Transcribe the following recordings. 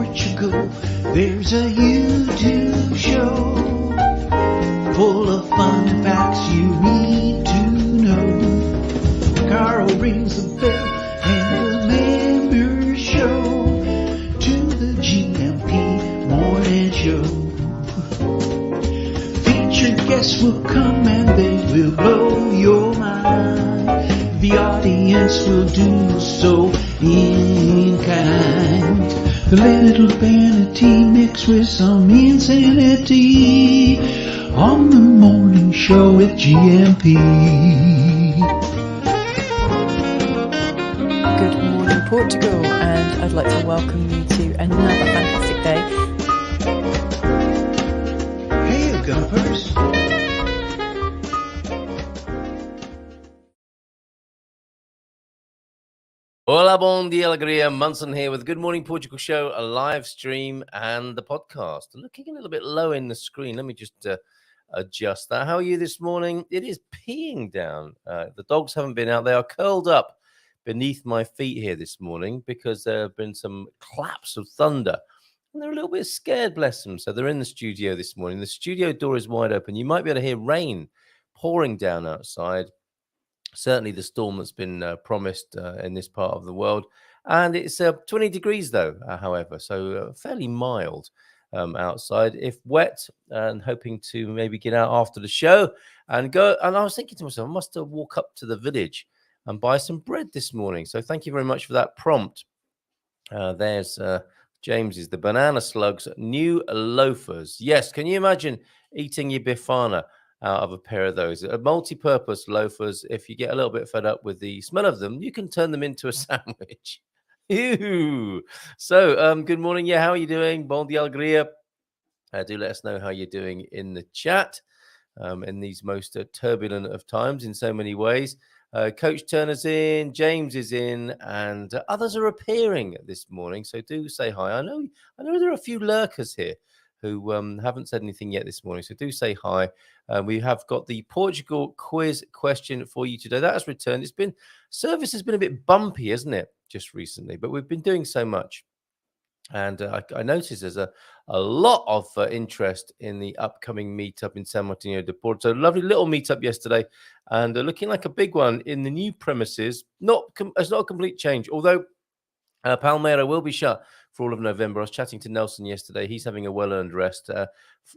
Portugal, there's a YouTube show full of fun facts you need to know. Carl rings the bell and the members show to the GMP morning show. Featured guests will come and they will blow your mind. The audience will do so in kind. The little vanity mixed with some insanity on the morning show with GMP. Good morning, Portugal, and I'd like to welcome you to another fantastic day. Hey, Gumpers. Hola, bon dia, alegria. Munson here with Good Morning Portugal show, a live stream and the podcast. Looking a little bit low in the screen. Let me just adjust that. How are you this morning? It is peeing down. The dogs haven't been out. They are curled up beneath my feet here this morning because there have been some claps of thunder. And they're a little bit scared, bless them. So they're in the studio this morning. The studio door is wide open. You might be able to hear rain pouring down outside. Certainly the storm that's been promised in this part of the world. And it's 20 degrees, though, however, so fairly mild outside. If wet, and hoping to maybe get out after the show and go. And I was thinking to myself, I must walk up to the village and buy some bread this morning. So thank you very much for that prompt. There's James's, the banana slugs, new loafers. Yes, can you imagine eating your bifana out of a pair of those? Multi-purpose loafers. If you get a little bit fed up with the smell of them, you can turn them into a sandwich. Ew. So, good morning. Yeah, how are you doing? Bon dia, alegria. Do let us know how you're doing in the chat in these most turbulent of times in so many ways. Coach Turner's in, James is in, and others are appearing this morning. So do say hi. I know there are a few lurkers here who haven't said anything yet this morning. So do say hi. We have got the Portugal quiz question for you today. That has returned. Service has been a bit bumpy, hasn't it, just recently? But we've been doing so much. And I noticed there's a lot of interest in the upcoming meetup in San Martino de Porto. Lovely little meetup yesterday, and looking like a big one in the new premises. It's not a complete change, although Palmera will be shut for all of November. I was chatting to Nelson yesterday. He's having a well-earned rest.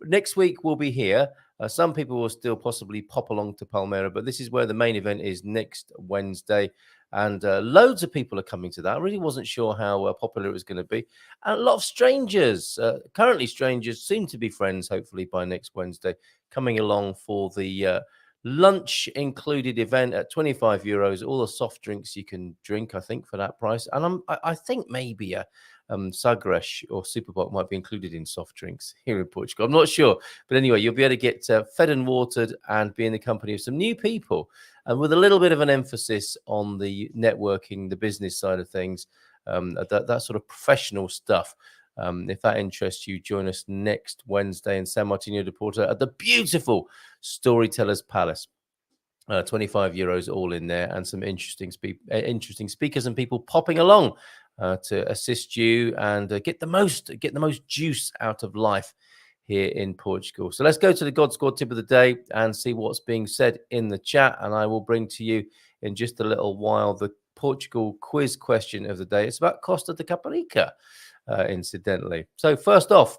Next week we'll be here. Some people will still possibly pop along to Palmera, but this is where the main event is next Wednesday. And loads of people are coming to that. I really wasn't sure how popular it was going to be. And a lot of strangers, currently strangers, soon to be friends, hopefully by next Wednesday, coming along for the lunch included event at 25 euros. All the soft drinks you can drink, I think, for that price. And I think maybe a Sagres or Superpop might be included in soft drinks here in Portugal. I'm not sure. But anyway, you'll be able to get fed and watered and be in the company of some new people. And with a little bit of an emphasis on the networking, the business side of things, that sort of professional stuff. If that interests you, join us next Wednesday in San Martino de Porto at the beautiful Storytellers Palace. 25 euros all in there, and some interesting speakers and people popping along to assist you and get the most juice out of life here in Portugal. So let's go to the God Squad tip of the day and see what's being said in the chat. And I will bring to you in just a little while the Portugal quiz question of the day. It's about Costa de Caparica, incidentally. So first off,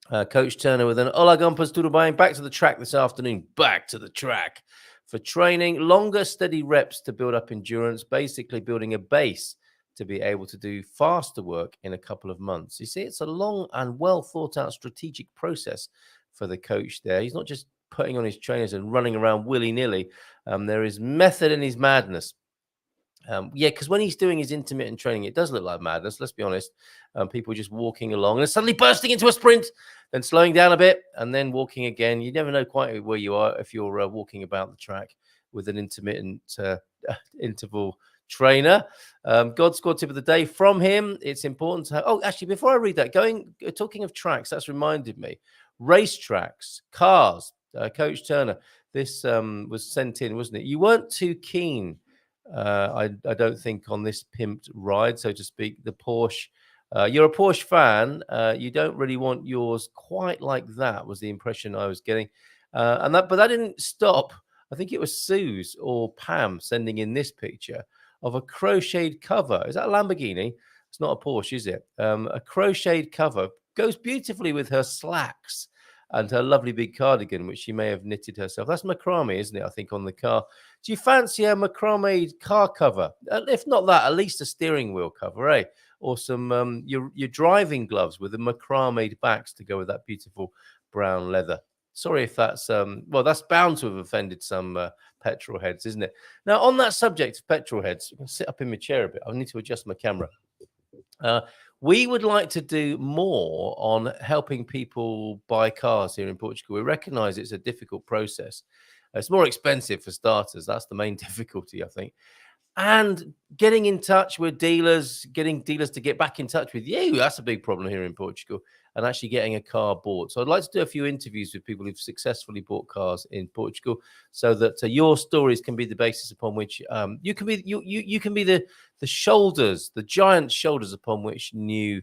Coach Turner with an Hola Gumpers, tudo bem? Back to the track this afternoon. Back to the track for training. Longer, steady reps to build up endurance, basically building a base to be able to do faster work in a couple of months. You see, it's a long and well thought out strategic process for the coach there. He's not just putting on his trainers and running around willy-nilly. There is method in his madness. Because when he's doing his intermittent training, it does look like madness, let's be honest. People just walking along and suddenly bursting into a sprint, then slowing down a bit and then walking again. You never know quite where you are if you're walking about the track with an intermittent interval trainer. God Squad tip of the day from him. It's important to have. Oh, actually, before I read that, talking of tracks, that's reminded me. Race tracks, cars, Coach Turner. This was sent in, wasn't it? You weren't too keen, I don't think, on this pimped ride, so to speak. The Porsche You're a Porsche fan. You don't really want yours quite like that, was the impression I was getting. But that didn't stop. I think it was Suze or Pam sending in this picture of a crocheted cover. Is that a Lamborghini? It's not a Porsche, is it? A crocheted cover goes beautifully with her slacks and her lovely big cardigan, which she may have knitted herself. That's macrame, isn't it? I think on the car. Do you fancy a macrame car cover? If not that, at least a steering wheel cover, eh? Or some your driving gloves with the macrame backs to go with that beautiful brown leather. Sorry if that's well, that's bound to have offended some petrol heads, isn't it? Now, on that subject of petrol heads, I'm going to sit up in my chair a bit. I need to adjust my camera. We would like to do more on helping people buy cars here in Portugal. We recognise it's a difficult process. It's more expensive for starters. That's the main difficulty, I think. And getting in touch with dealers, getting dealers to get back in touch with you, that's a big problem here in Portugal, and actually getting a car bought. So I'd like to do a few interviews with people who've successfully bought cars in Portugal so that your stories can be the basis upon which you can be the shoulders, the giant shoulders upon which new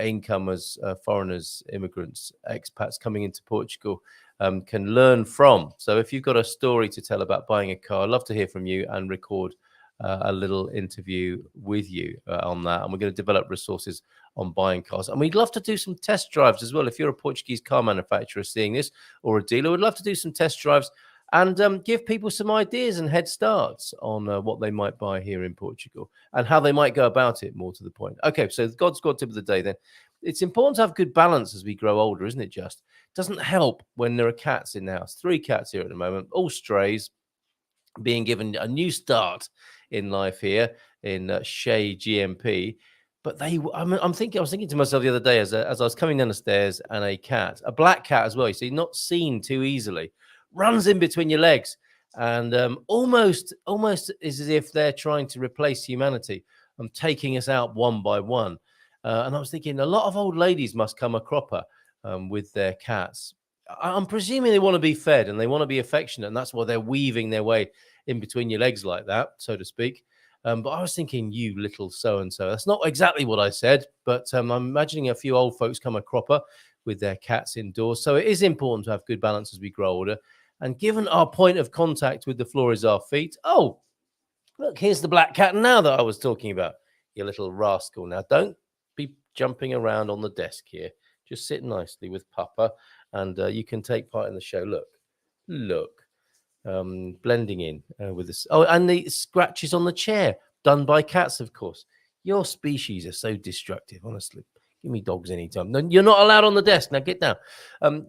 incomers, foreigners, immigrants, expats coming into Portugal can learn from. So if you've got a story to tell about buying a car, I'd love to hear from you and record a little interview with you on that. And we're going to develop resources on buying cars. And we'd love to do some test drives as well. If you're a Portuguese car manufacturer seeing this or a dealer, we'd love to do some test drives and give people some ideas and head starts on what they might buy here in Portugal and how they might go about it, more to the point. Okay, so God's God tip of the day then. It's important to have good balance as we grow older, isn't it, just? It doesn't help when there are cats in the house. 3 cats here at the moment, all strays, being given a new start in life here in Shea GMP. But I was thinking to myself the other day as I was coming down the stairs, and a black cat as well, you see, not seen too easily, runs in between your legs and almost is as if they're trying to replace humanity and taking us out one by one. And I was thinking a lot of old ladies must come a cropper with their cats. I'm presuming they want to be fed and they want to be affectionate, and that's why they're weaving their way in between your legs like that, so to speak. But I was thinking, you little so-and-so. That's not exactly what I said, but I'm imagining a few old folks come a cropper with their cats indoors. So it is important to have good balance as we grow older. And given our point of contact with the floor is our feet. Oh, look, here's the black cat now that I was talking about. You little rascal. Now, don't be jumping around on the desk here. Just sit nicely with Papa, and you can take part in the show. Look. Blending in with this. Oh, and the scratches on the chair, done by cats, of course. Your species are so destructive, honestly. Give me dogs anytime. No, you're not allowed on the desk. Now get down.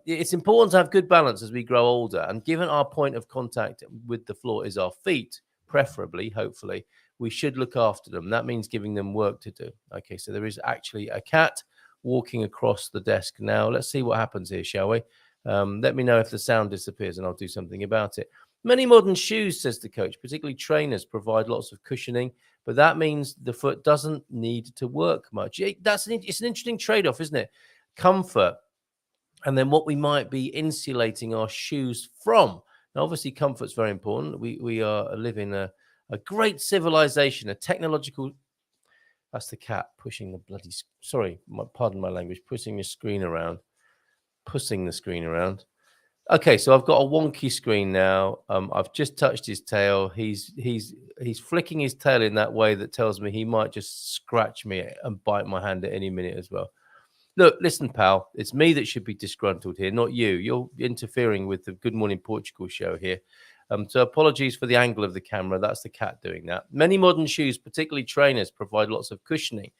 It's important to have good balance as we grow older. And given our point of contact with the floor is our feet, preferably, hopefully, we should look after them. That means giving them work to do. Okay, so there is actually a cat walking across the desk now. Let's see what happens here, shall we? Let me know if the sound disappears and I'll do something about it. Many modern shoes, says the coach, particularly trainers, provide lots of cushioning, but that means the foot doesn't need to work much. It's an interesting trade-off, isn't it? Comfort, and then what we might be insulating our shoes from. Now, obviously, comfort's very important. We are living a great civilization, a technological... That's the cat pushing the bloody... Sorry, pardon my language, pushing the screen around. Pussing the screen around. Okay, so I've got a wonky screen now. I've just touched his tail. He's flicking his tail in that way that tells me he might just scratch me and bite my hand at any minute as well. Look, listen, pal, it's me that should be disgruntled here, not you. You're interfering with the Good Morning Portugal show here. So apologies for the angle of the camera. That's the cat doing that. Many modern shoes, particularly trainers, provide lots of cushioning.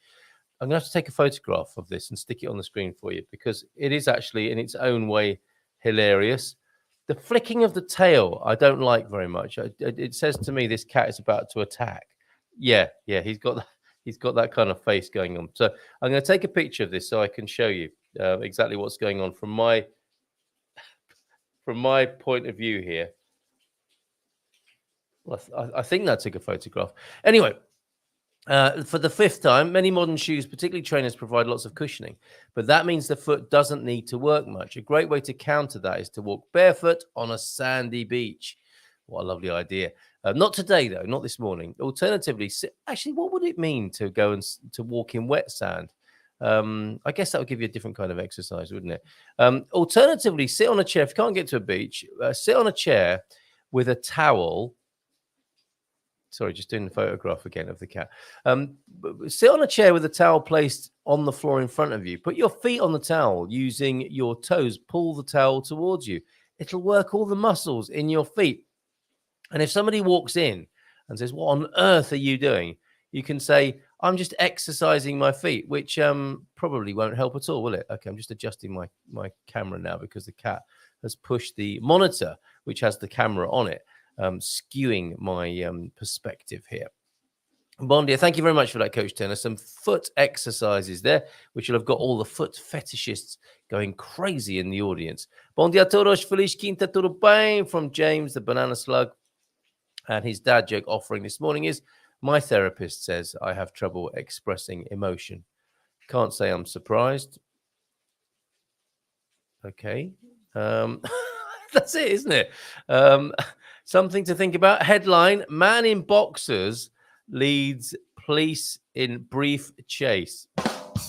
I'm going to have to take a photograph of this and stick it on the screen for you because it is actually in its own way hilarious. The flicking of the tail I don't like very much. It says to me this cat is about to attack. Yeah, he's got that kind of face going on. So I'm going to take a picture of this so I can show you exactly what's going on from my point of view here. Well, I think that took a photograph. Anyway, for the 5th time, many modern shoes, particularly trainers, provide lots of cushioning, but that means the foot doesn't need to work much. A great way to counter that is to walk barefoot on a sandy beach. What a lovely idea. Not today, though, not this morning. Alternatively, actually, what would it mean to go and to walk in wet sand? I guess that would give you a different kind of exercise, wouldn't it? Alternatively, sit on a chair. If you can't get to a beach, sit on a chair with a towel. Sorry, just doing the photograph again of the cat. Sit on a chair with a towel placed on the floor in front of you. Put your feet on the towel using your toes. Pull the towel towards you. It'll work all the muscles in your feet. And if somebody walks in and says, "What on earth are you doing?" you can say, "I'm just exercising my feet," which probably won't help at all, will it? Okay, I'm just adjusting my camera now because the cat has pushed the monitor, which has the camera on it, skewing my perspective here. Bon dia, thank you very much for that, Coach Tenner. Some foot exercises there, which will have got all the foot fetishists going crazy in the audience. Bon dia a todos, feliz quinta, tudo bem, from James, the banana slug. And his dad joke offering this morning is, my therapist says I have trouble expressing emotion. Can't say I'm surprised. Okay. That's it, isn't it? Something to think about. Headline, man in boxers leads police in brief chase.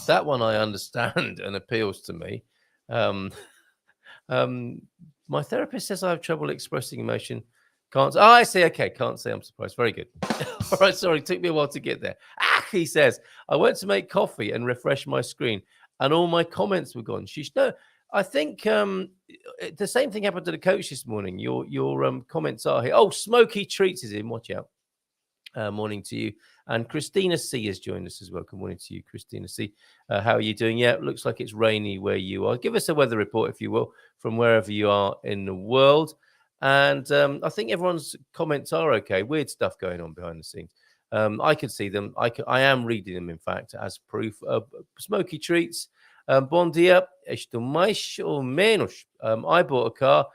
That one I understand and appeals to me. My therapist says I have trouble expressing emotion. Can't. Oh, I see. Okay, can't say I'm surprised. Very good. All right, sorry, took me a while to get there. He says, I went to make coffee and refresh my screen, and all my comments were gone. No, I think the same thing happened to the coach this morning. Your comments are here. Oh, Smoky Treats is in. Watch out. Morning to you. And Christina C has joined us as well. Good morning to you, Christina C. How are you doing? Yeah, it looks like it's rainy where you are. Give us a weather report, if you will, from wherever you are in the world. And I think everyone's comments are okay. Weird stuff going on behind the scenes. I can see them. I am reading them, in fact, as proof. Smoky Treats. Bon dia. Esto mais ou menos. I bought a car.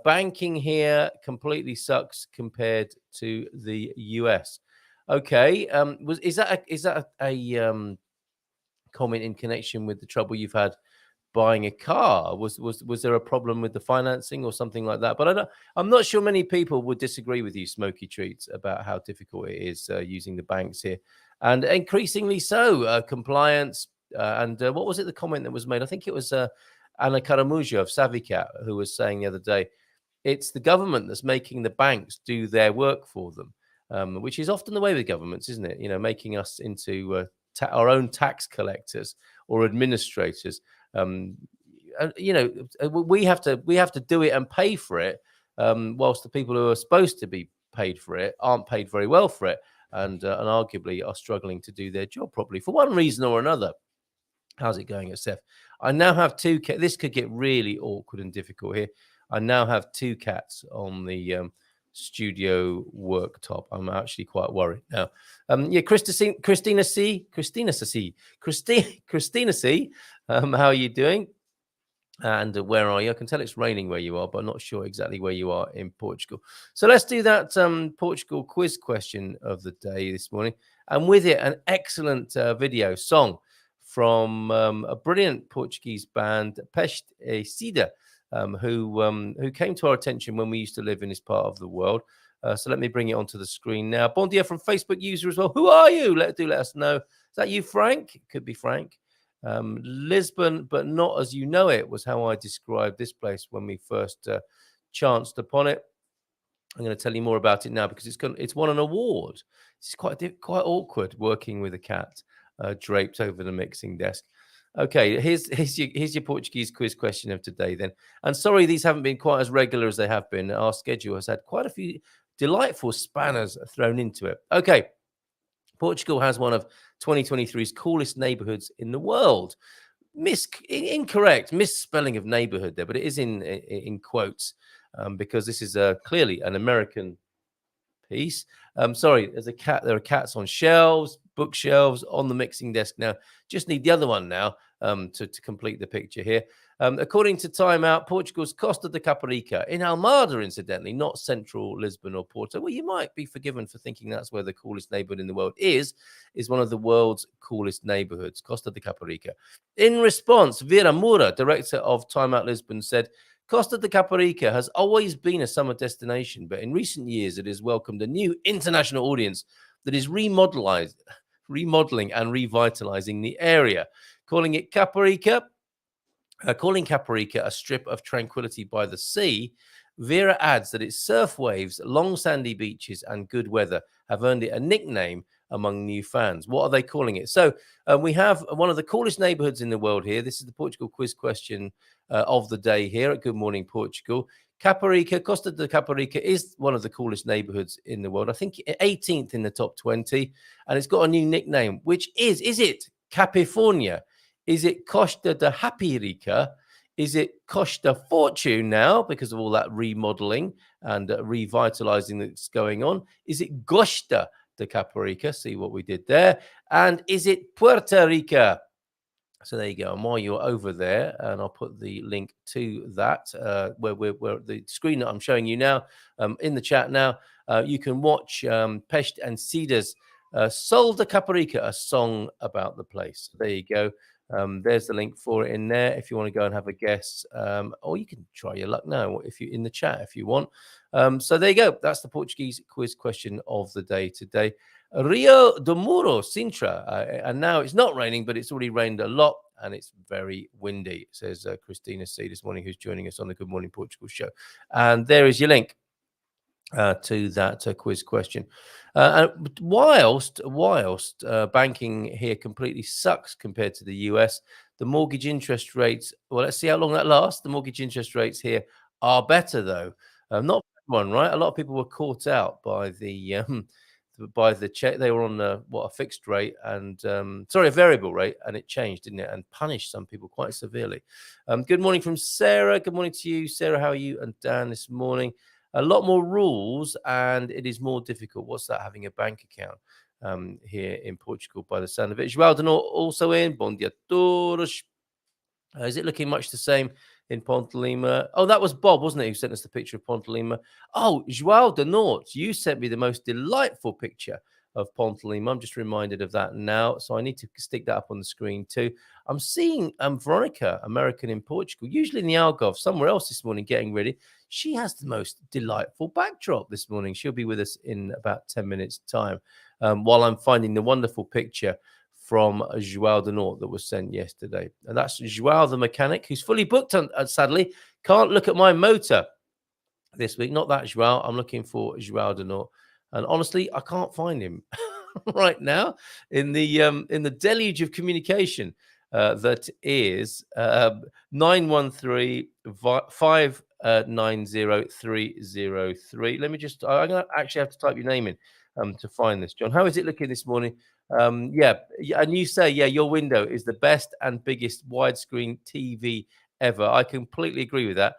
Banking here completely sucks compared to the US. Okay. Is that a comment in connection with the trouble you've had buying a car? Was there a problem with the financing or something like that? But I'm not sure many people would disagree with you, Smoky Treats, about how difficult it is using the banks here, and increasingly so. Compliance and what was it? The comment that was made? I think it was Anna Caramujo of Savicat who was saying the other day, it's the government that's making the banks do their work for them, which is often the way with governments, isn't it? You know, making us into our own tax collectors or administrators. You know, we have to do it and pay for it, whilst the people who are supposed to be paid for it aren't paid very well for it, and arguably are struggling to do their job properly for one reason or another. How's it going at Seth? I now have two cats. This could get really awkward and difficult here. I now have two cats on the studio worktop. I'm actually quite worried now. Yeah, Christina C. How are you doing? And where are you? I can tell it's raining where you are, but I'm not sure exactly where you are in Portugal. So let's do that Portugal quiz question of the day this morning. And with it, an excellent video song from a brilliant Portuguese band, Pesticida, who came to our attention when we used to live in this part of the world. So let me bring it onto the screen now. Bon dia from Facebook user as well. Who are you? Let us know. Is that you, Frank? It could be Frank. Lisbon, but not as you know it, was how I described this place when we first chanced upon it. I'm going to tell you more about it now because it's won an award. It's quite awkward working with a cat draped over the mixing desk. Okay, here's your Portuguese quiz question of today then. And sorry, these haven't been quite as regular as they have been. Our schedule has had quite a few delightful spanners thrown into it. Okay, Portugal has one of 2023's coolest neighborhoods in the world. Incorrect misspelling of neighborhood there, but it is in quotes because this is clearly an American piece. Sorry, there's a cat. There are cats on shelves, bookshelves, on the mixing desk now. Just need the other one now to complete the picture here. According to Time Out, Portugal's Costa da Caparica, in Almada, incidentally, not central Lisbon or Porto. Well, you might be forgiven for thinking that's where the coolest neighborhood in the world is one of the world's coolest neighborhoods, Costa da Caparica. In response, Vera Moura, director of Time Out Lisbon, said, Costa da Caparica has always been a summer destination, but in recent years it has welcomed a new international audience that is revitalizing remodeling and revitalizing the area, calling it Caparica. Calling Caparica a strip of tranquility by the sea, Vera adds that its surf waves, long sandy beaches, and good weather have earned it a nickname among new fans. What are they calling it? So we have one of the coolest neighborhoods in the world here. This is the Portugal quiz question of the day here at Good Morning Portugal. Caparica, Costa de Caparica is one of the coolest neighborhoods in the world. I think 18th in the top 20, and it's got a new nickname, which is it Capifornia? Is it Costa de Happy-Rica? Is it Costa Fortune now because of all that remodeling and revitalizing that's going on? Is it Costa de Caparica? See what we did there. And is it Puerto Rica? So there you go. And while you're over there, and I'll put the link to that, where the screen that I'm showing you now in the chat now, you can watch Pest and Cedar's Sol de Caparica, a song about the place. So there you go. There's the link for it in there if you want to go and have a guess, or you can try your luck now if you're in the chat if you want. So there you go. That's the Portuguese quiz question of the day today. Rio de Muro, Sintra, and now it's not raining, but it's already rained a lot and it's very windy, says Christina C this morning, who's joining us on the Good Morning Portugal show. And there is your link to that quiz question. Whilst banking here completely sucks compared to the US, the mortgage interest rates, well, let's see how long that lasts. The mortgage interest rates here are better, though. Not one, right? A lot of people were caught out by the check. They were on a fixed rate and a variable rate, and it changed, didn't it, and punished some people quite severely. Good morning from Sarah. Good morning to you, Sarah. How are you? And Dan this morning. A lot more rules, and it is more difficult. What's that? Having a bank account here in Portugal, by the sound of it. João de Norte also in. Bom dia todos. Is it looking much the same in Ponte Lima? Oh, that was Bob, wasn't it, who sent us the picture of Ponte Lima? Oh, João de Norte, you sent me the most delightful picture of Ponte Lima. I'm just reminded of that now, so I need to stick that up on the screen too. I'm seeing Veronica, American in Portugal, usually in the Algarve, somewhere else this morning, getting ready. She has the most delightful backdrop this morning. She'll be with us in about 10 minutes' time while I'm finding the wonderful picture from João de Norte that was sent yesterday. And that's João the mechanic, who's fully booked, sadly. Can't look at my motor this week. Not that João. I'm looking for João de Norte. And honestly, I can't find him right now in the deluge of communication that is 913 590 303. Let me just, I'm going to actually have to type your name in to find this, John. How is it looking this morning? Yeah, and you say, yeah, your window is the best and biggest widescreen TV ever. I completely agree with that.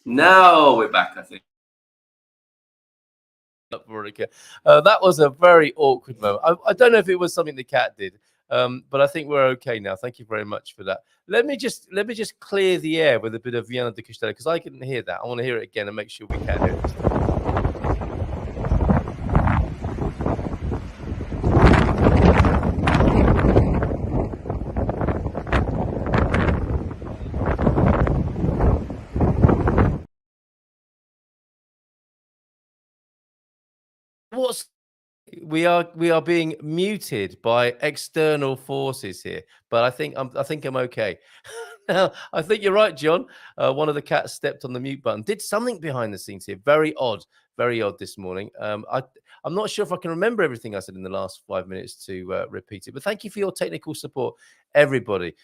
Now we're back, I think. Veronica. That was a very awkward moment. I don't know if it was something the cat did, but I think we're okay now. Thank you very much for that. Let me just clear the air with a bit of Viana de Castelo because I couldn't hear that. I want to hear it again and make sure we can hear it. We are being muted by external forces here, but I think I'm okay. Now, I think you're right, John. One of the cats stepped on the mute button. Did something behind the scenes here. Very odd this morning. I'm not sure if I can remember everything I said in the last 5 minutes to repeat it, but thank you for your technical support, everybody.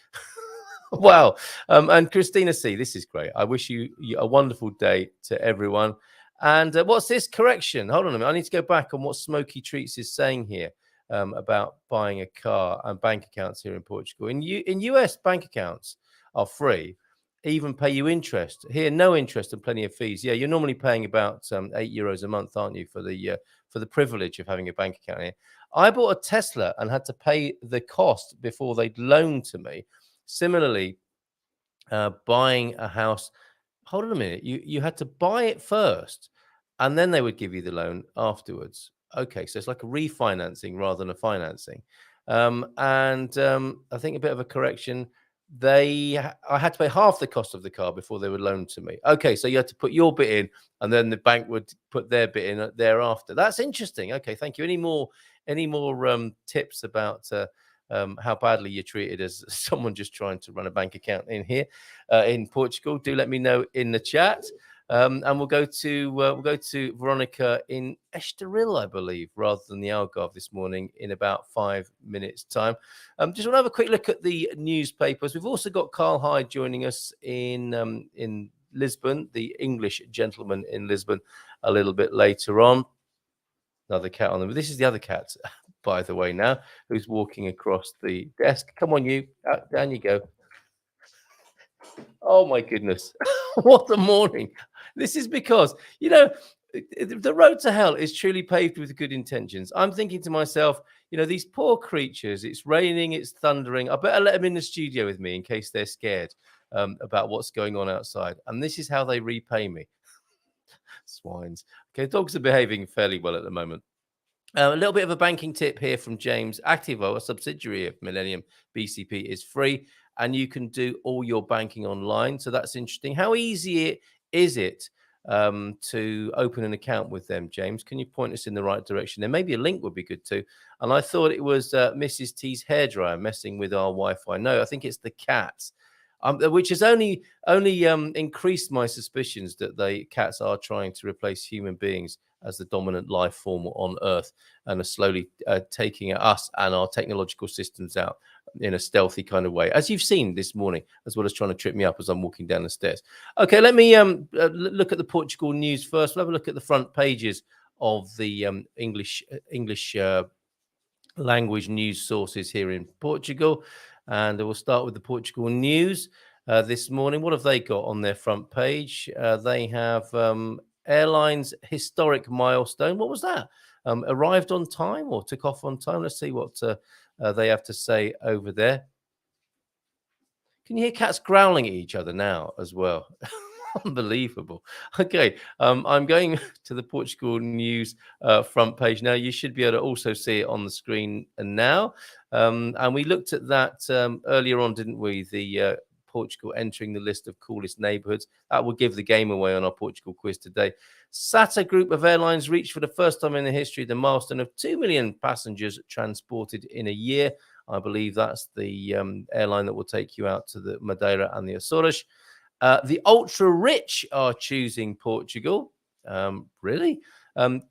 Wow. And Christina C, this is great. I wish you a wonderful day to everyone. And what's this correction? Hold on a minute. I need to go back on what Smoky Treats is saying here about buying a car and bank accounts here in Portugal. In US, bank accounts are free, even pay you interest. Here, no interest and plenty of fees. Yeah, you're normally paying about €8 a month, aren't you, for the privilege of having a bank account here. I bought a Tesla and had to pay the cost before they'd loan to me. Similarly, buying a house. Hold on a minute. You had to buy it first, and then they would give you the loan afterwards. Okay, so it's like a refinancing rather than a financing. I think a bit of a correction. I had to pay half the cost of the car before they would loan to me. Okay, so you had to put your bit in, and then the bank would put their bit in thereafter. That's interesting. Okay, thank you. Any more tips about how badly you're treated as someone just trying to run a bank account in here in Portugal? Do let me know in the chat. And we'll go to Veronica in Estoril, I believe, rather than the Algarve this morning in about 5 minutes' time. Just want to have a quick look at the newspapers. We've also got Carl Hyde joining us in Lisbon, the English gentleman in Lisbon, a little bit later on. Another cat on them. This is the other cat, by the way, now, who's walking across the desk. Come on, you. Down you go. Oh, my goodness. What a morning. This is because, the road to hell is truly paved with good intentions. I'm thinking to myself, these poor creatures, it's raining, it's thundering. I better let them in the studio with me in case they're scared about what's going on outside. And this is how they repay me. Swines. Okay, dogs are behaving fairly well at the moment. A little bit of a banking tip here from James. Activo, a subsidiary of Millennium BCP, is free, and you can do all your banking online. So that's interesting. How easy is it to open an account with them, James? Can you point us in the right direction? There maybe a link would be good too. And I thought it was Mrs. T's hairdryer messing with our Wi-Fi. No, I think it's the cats. Which has only increased my suspicions that cats are trying to replace human beings as the dominant life form on Earth and are slowly taking us and our technological systems out in a stealthy kind of way, as you've seen this morning, as well as trying to trip me up as I'm walking down the stairs. Okay, let me look at the Portugal news first. We'll have a look at the front pages of the English language news sources here in Portugal. And we'll start with the Portugal news this morning. What have they got on their front page? They have airlines historic milestone. What was that? Arrived on time or took off on time? Let's see what they have to say over there. Can you hear cats growling at each other now as well? Unbelievable. Okay, I'm going to the Portugal news front page now. You should be able to also see it on the screen now. And we looked at that earlier on, didn't we? The Portugal entering the list of coolest neighborhoods. That will give the game away on our Portugal quiz today. SATA Group of airlines reached for the first time in the history the milestone of 2 million passengers transported in a year. I believe that's the airline that will take you out to the Madeira and the Açores. The ultra rich are choosing Portugal. Really?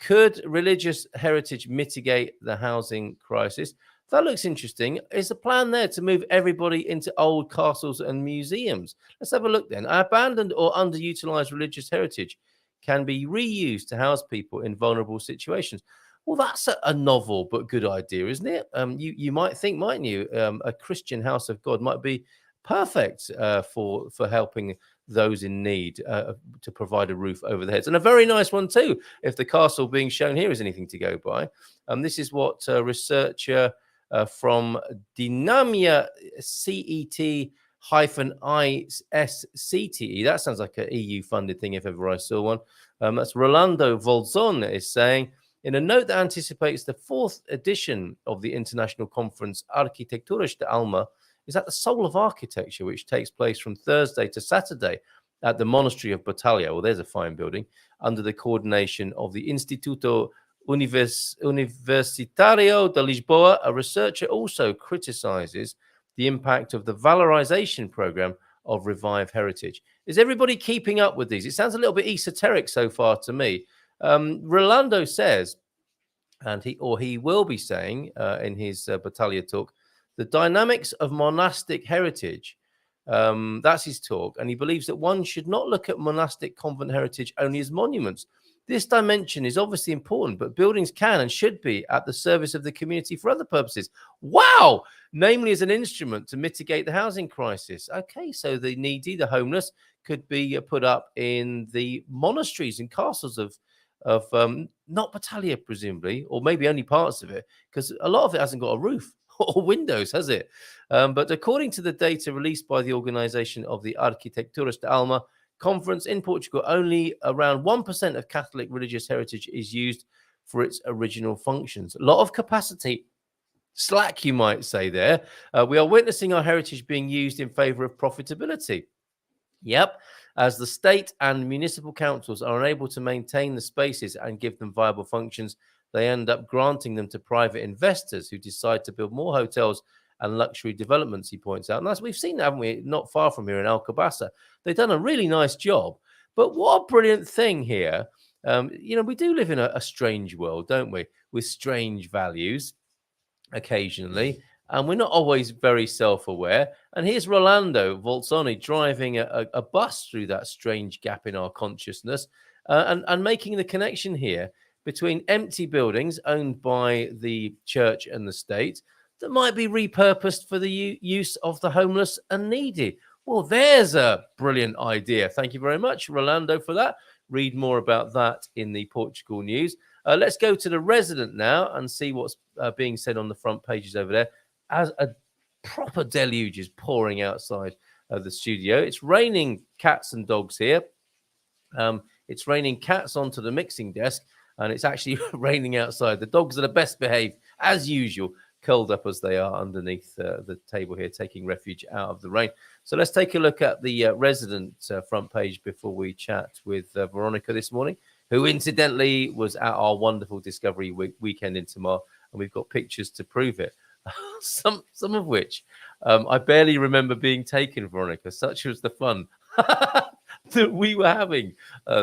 Could religious heritage mitigate the housing crisis? That looks interesting. Is the plan there to move everybody into old castles and museums? Let's have a look then. Abandoned or underutilized religious heritage can be reused to house people in vulnerable situations. Well, that's a novel but good idea, isn't it? You might think, mightn't you, a Christian house of God might be perfect for helping those in need to provide a roof over their heads. And a very nice one too, if the castle being shown here is anything to go by. This is what researcher from Dynamia CET-ISCTE, that sounds like an EU funded thing if ever I saw one. That's Rolando Volzon is saying, in a note that anticipates the 4th edition of the international conference Arquitecturas de Alma, is at the Soul of Architecture, which takes place from Thursday to Saturday at the Monastery of Batalha. Well, there's a fine building, under the coordination of the Instituto Universitario de Lisboa. A researcher also criticizes the impact of the valorization program of Revive Heritage. Is everybody keeping up with these? It sounds a little bit esoteric so far to me. Rolando says, and he will be saying in his Batalha talk, the dynamics of monastic heritage. That's his talk. And he believes that one should not look at monastic convent heritage only as monuments. This dimension is obviously important, but buildings can and should be at the service of the community for other purposes. Wow! Namely as an instrument to mitigate the housing crisis. Okay, so the needy, the homeless, could be put up in the monasteries and castles of not Batalha, presumably, or maybe only parts of it, because a lot of it hasn't got a roof or windows, has it? But according to the data released by the organization of the Arquitecturas de Alma conference in Portugal, only around 1% of Catholic religious heritage is used for its original functions. A lot of capacity slack, you might say there. We are witnessing our heritage being used in favor of profitability. Yep, as the state and municipal councils are unable to maintain the spaces and give them viable functions, they end up granting them to private investors who decide to build more hotels and luxury developments, he points out. And that's, we've seen that, haven't we? Not far from here in Alcobaça. They've done a really nice job. But what a brilliant thing here. We do live in a strange world, don't we? With strange values occasionally. And we're not always very self-aware. And here's Rolando Volzoni driving a bus through that strange gap in our consciousness and making the connection here between empty buildings owned by the church and the state that might be repurposed for the use of the homeless and needy. Well, there's a brilliant idea. Thank you very much, Rolando, for that. Read more about that in the Portugal news. Let's go to the Resident now and see what's being said on the front pages over there. As a proper deluge is pouring outside of the studio. It's raining cats and dogs here. It's raining cats onto the mixing desk, and it's actually raining outside. The dogs are the best behaved, as usual, curled up as they are underneath the table here, taking refuge out of the rain. So let's take a look at the Resident front page before we chat with Veronica this morning, who incidentally was at our wonderful Discovery weekend in Tamar, and we've got pictures to prove it. Some of which I barely remember being taken, Veronica. Such was the fun that we were having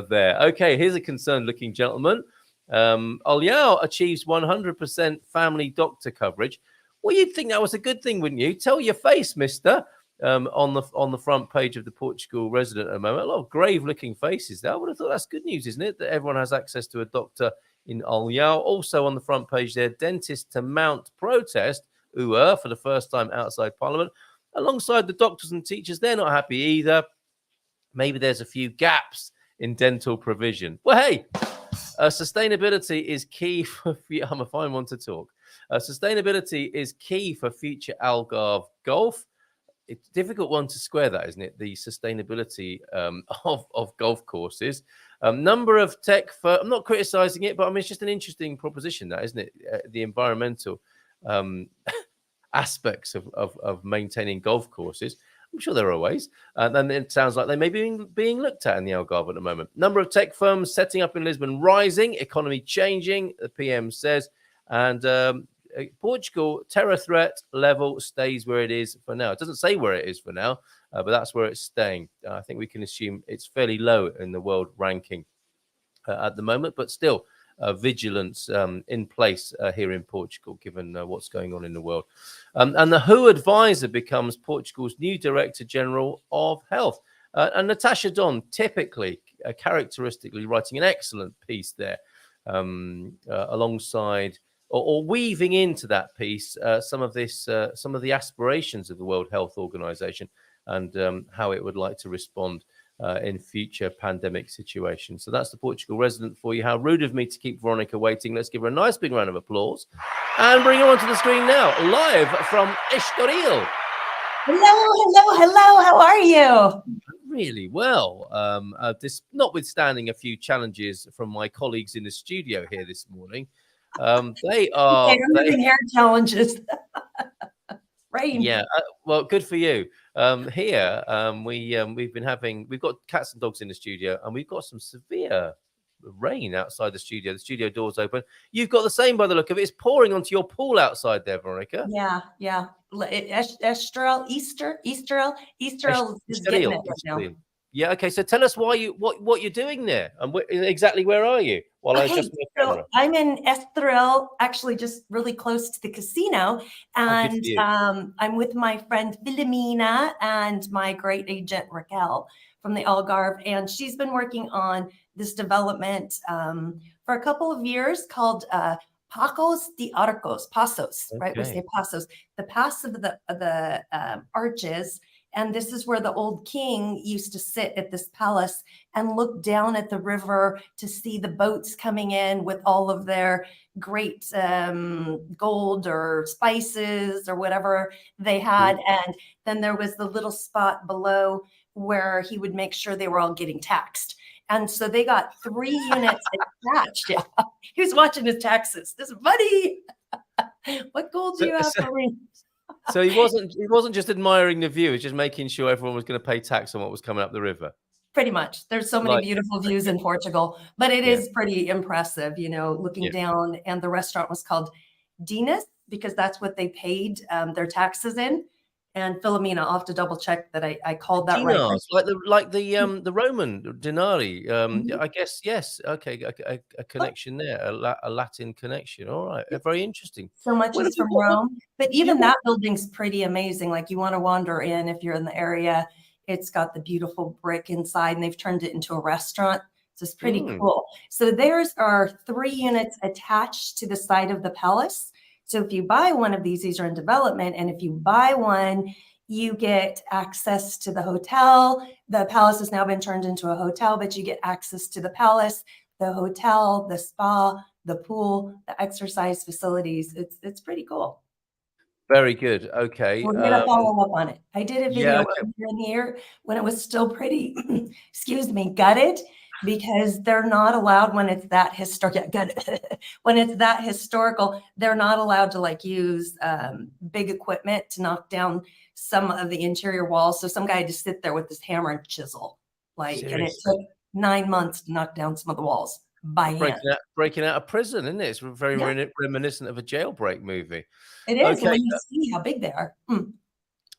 there. Okay, here's a concerned-looking gentleman. Olyao achieves 100% family doctor coverage. Well, you'd think that was a good thing, wouldn't you? Tell your face, mister. On the front page of the Portugal Resident at the moment. A lot of grave-looking faces there. I would have thought that's good news, isn't it? That everyone has access to a doctor in Olyao. Also on the front page there, dentist to mount protest, for the first time outside Parliament. Alongside the doctors and teachers, they're not happy either. Maybe there's a few gaps in dental provision. Well, hey, sustainability is key for... I'm a fine one to talk. Sustainability is key for future Algarve golf. It's a difficult one to square that, isn't it? The sustainability of golf courses. Number of tech firms, I'm not criticizing it, but I mean, it's just an interesting proposition, that, isn't it? The environmental aspects of maintaining golf courses. I'm sure there are ways. And it sounds like they may be being looked at in the Algarve at the moment. Number of tech firms setting up in Lisbon rising, economy changing, the PM says. And Portugal terror threat level stays where it is for now. It doesn't say where it is for now, but that's where it's staying. I think we can assume it's fairly low in the world ranking at the moment, but still vigilance in place here in Portugal, given what's going on in the world. And the WHO advisor becomes Portugal's new Director General of Health. And Natasha Don, typically, characteristically, writing an excellent piece there alongside or weaving into that piece some of the aspirations of the World Health Organization and how it would like to respond in future pandemic situations. So that's the Portugal resident for you. How rude of me to keep Veronica waiting. Let's give her a nice big round of applause and bring her onto the screen now, live from Estoril. Hello. How are you? Really well. This, notwithstanding a few challenges from my colleagues in the studio here this morning, they are hair challenges. Rain. Yeah, well, good for you. Here, we've got cats and dogs in the studio, and we've got some severe rain outside the studio. The studio door's open. You've got the same by the look of it. It's pouring onto your pool outside there, Veronica. Yeah. Estoril is getting it right now. Yeah. Okay. So tell us what you're doing there, and exactly where are you? While I adjust my camera. I'm in Estoril, actually, just really close to the casino, and I'm with my friend Filomena and my great agent Raquel from the Algarve, and she's been working on this development for a couple of years called Pasos de Arcos, Pasos, right? We say Pasos, the pass of the arches. And this is where the old king used to sit at this palace and look down at the river to see the boats coming in with all of their great gold or spices or whatever they had. And then there was the little spot below where he would make sure they were all getting taxed. And so they got 3 units attached. Yeah. He was watching his taxes. This buddy, what gold do you have for me? So he wasn't just admiring the view; he was just making sure everyone was going to pay tax on what was coming up the river. Pretty much. There's so many beautiful views in Portugal, but it is pretty impressive, looking down. And the restaurant was called Dinas because that's what they paid their taxes in. And Filomena, I'll have to double check that I called that Dinars, right. like the Roman denari. I guess yes. Okay, a connection there, a Latin connection. All right, very interesting. So much is from Rome, but even that building's pretty amazing. Like you want to wander in if you're in the area. It's got the beautiful brick inside, and they've turned it into a restaurant. So it's pretty cool. So theirs are 3 units attached to the side of the palace. So if you buy one of these are in development. And if you buy one, you get access to the hotel. The palace has now been turned into a hotel, but you get access to the palace, the hotel, the spa, the pool, the exercise facilities. It's pretty cool. Very good. Okay. We're going to follow up on it. I did a video in here when it was still pretty, gutted. Because they're not allowed when it's that historical, they're not allowed to use big equipment to knock down some of the interior walls. So some guy had to sit there with his hammer and chisel, and it took 9 months to knock down some of the walls by hand. Breaking out of prison, isn't it? It's very reminiscent of a jailbreak movie. It is when you see how big they are.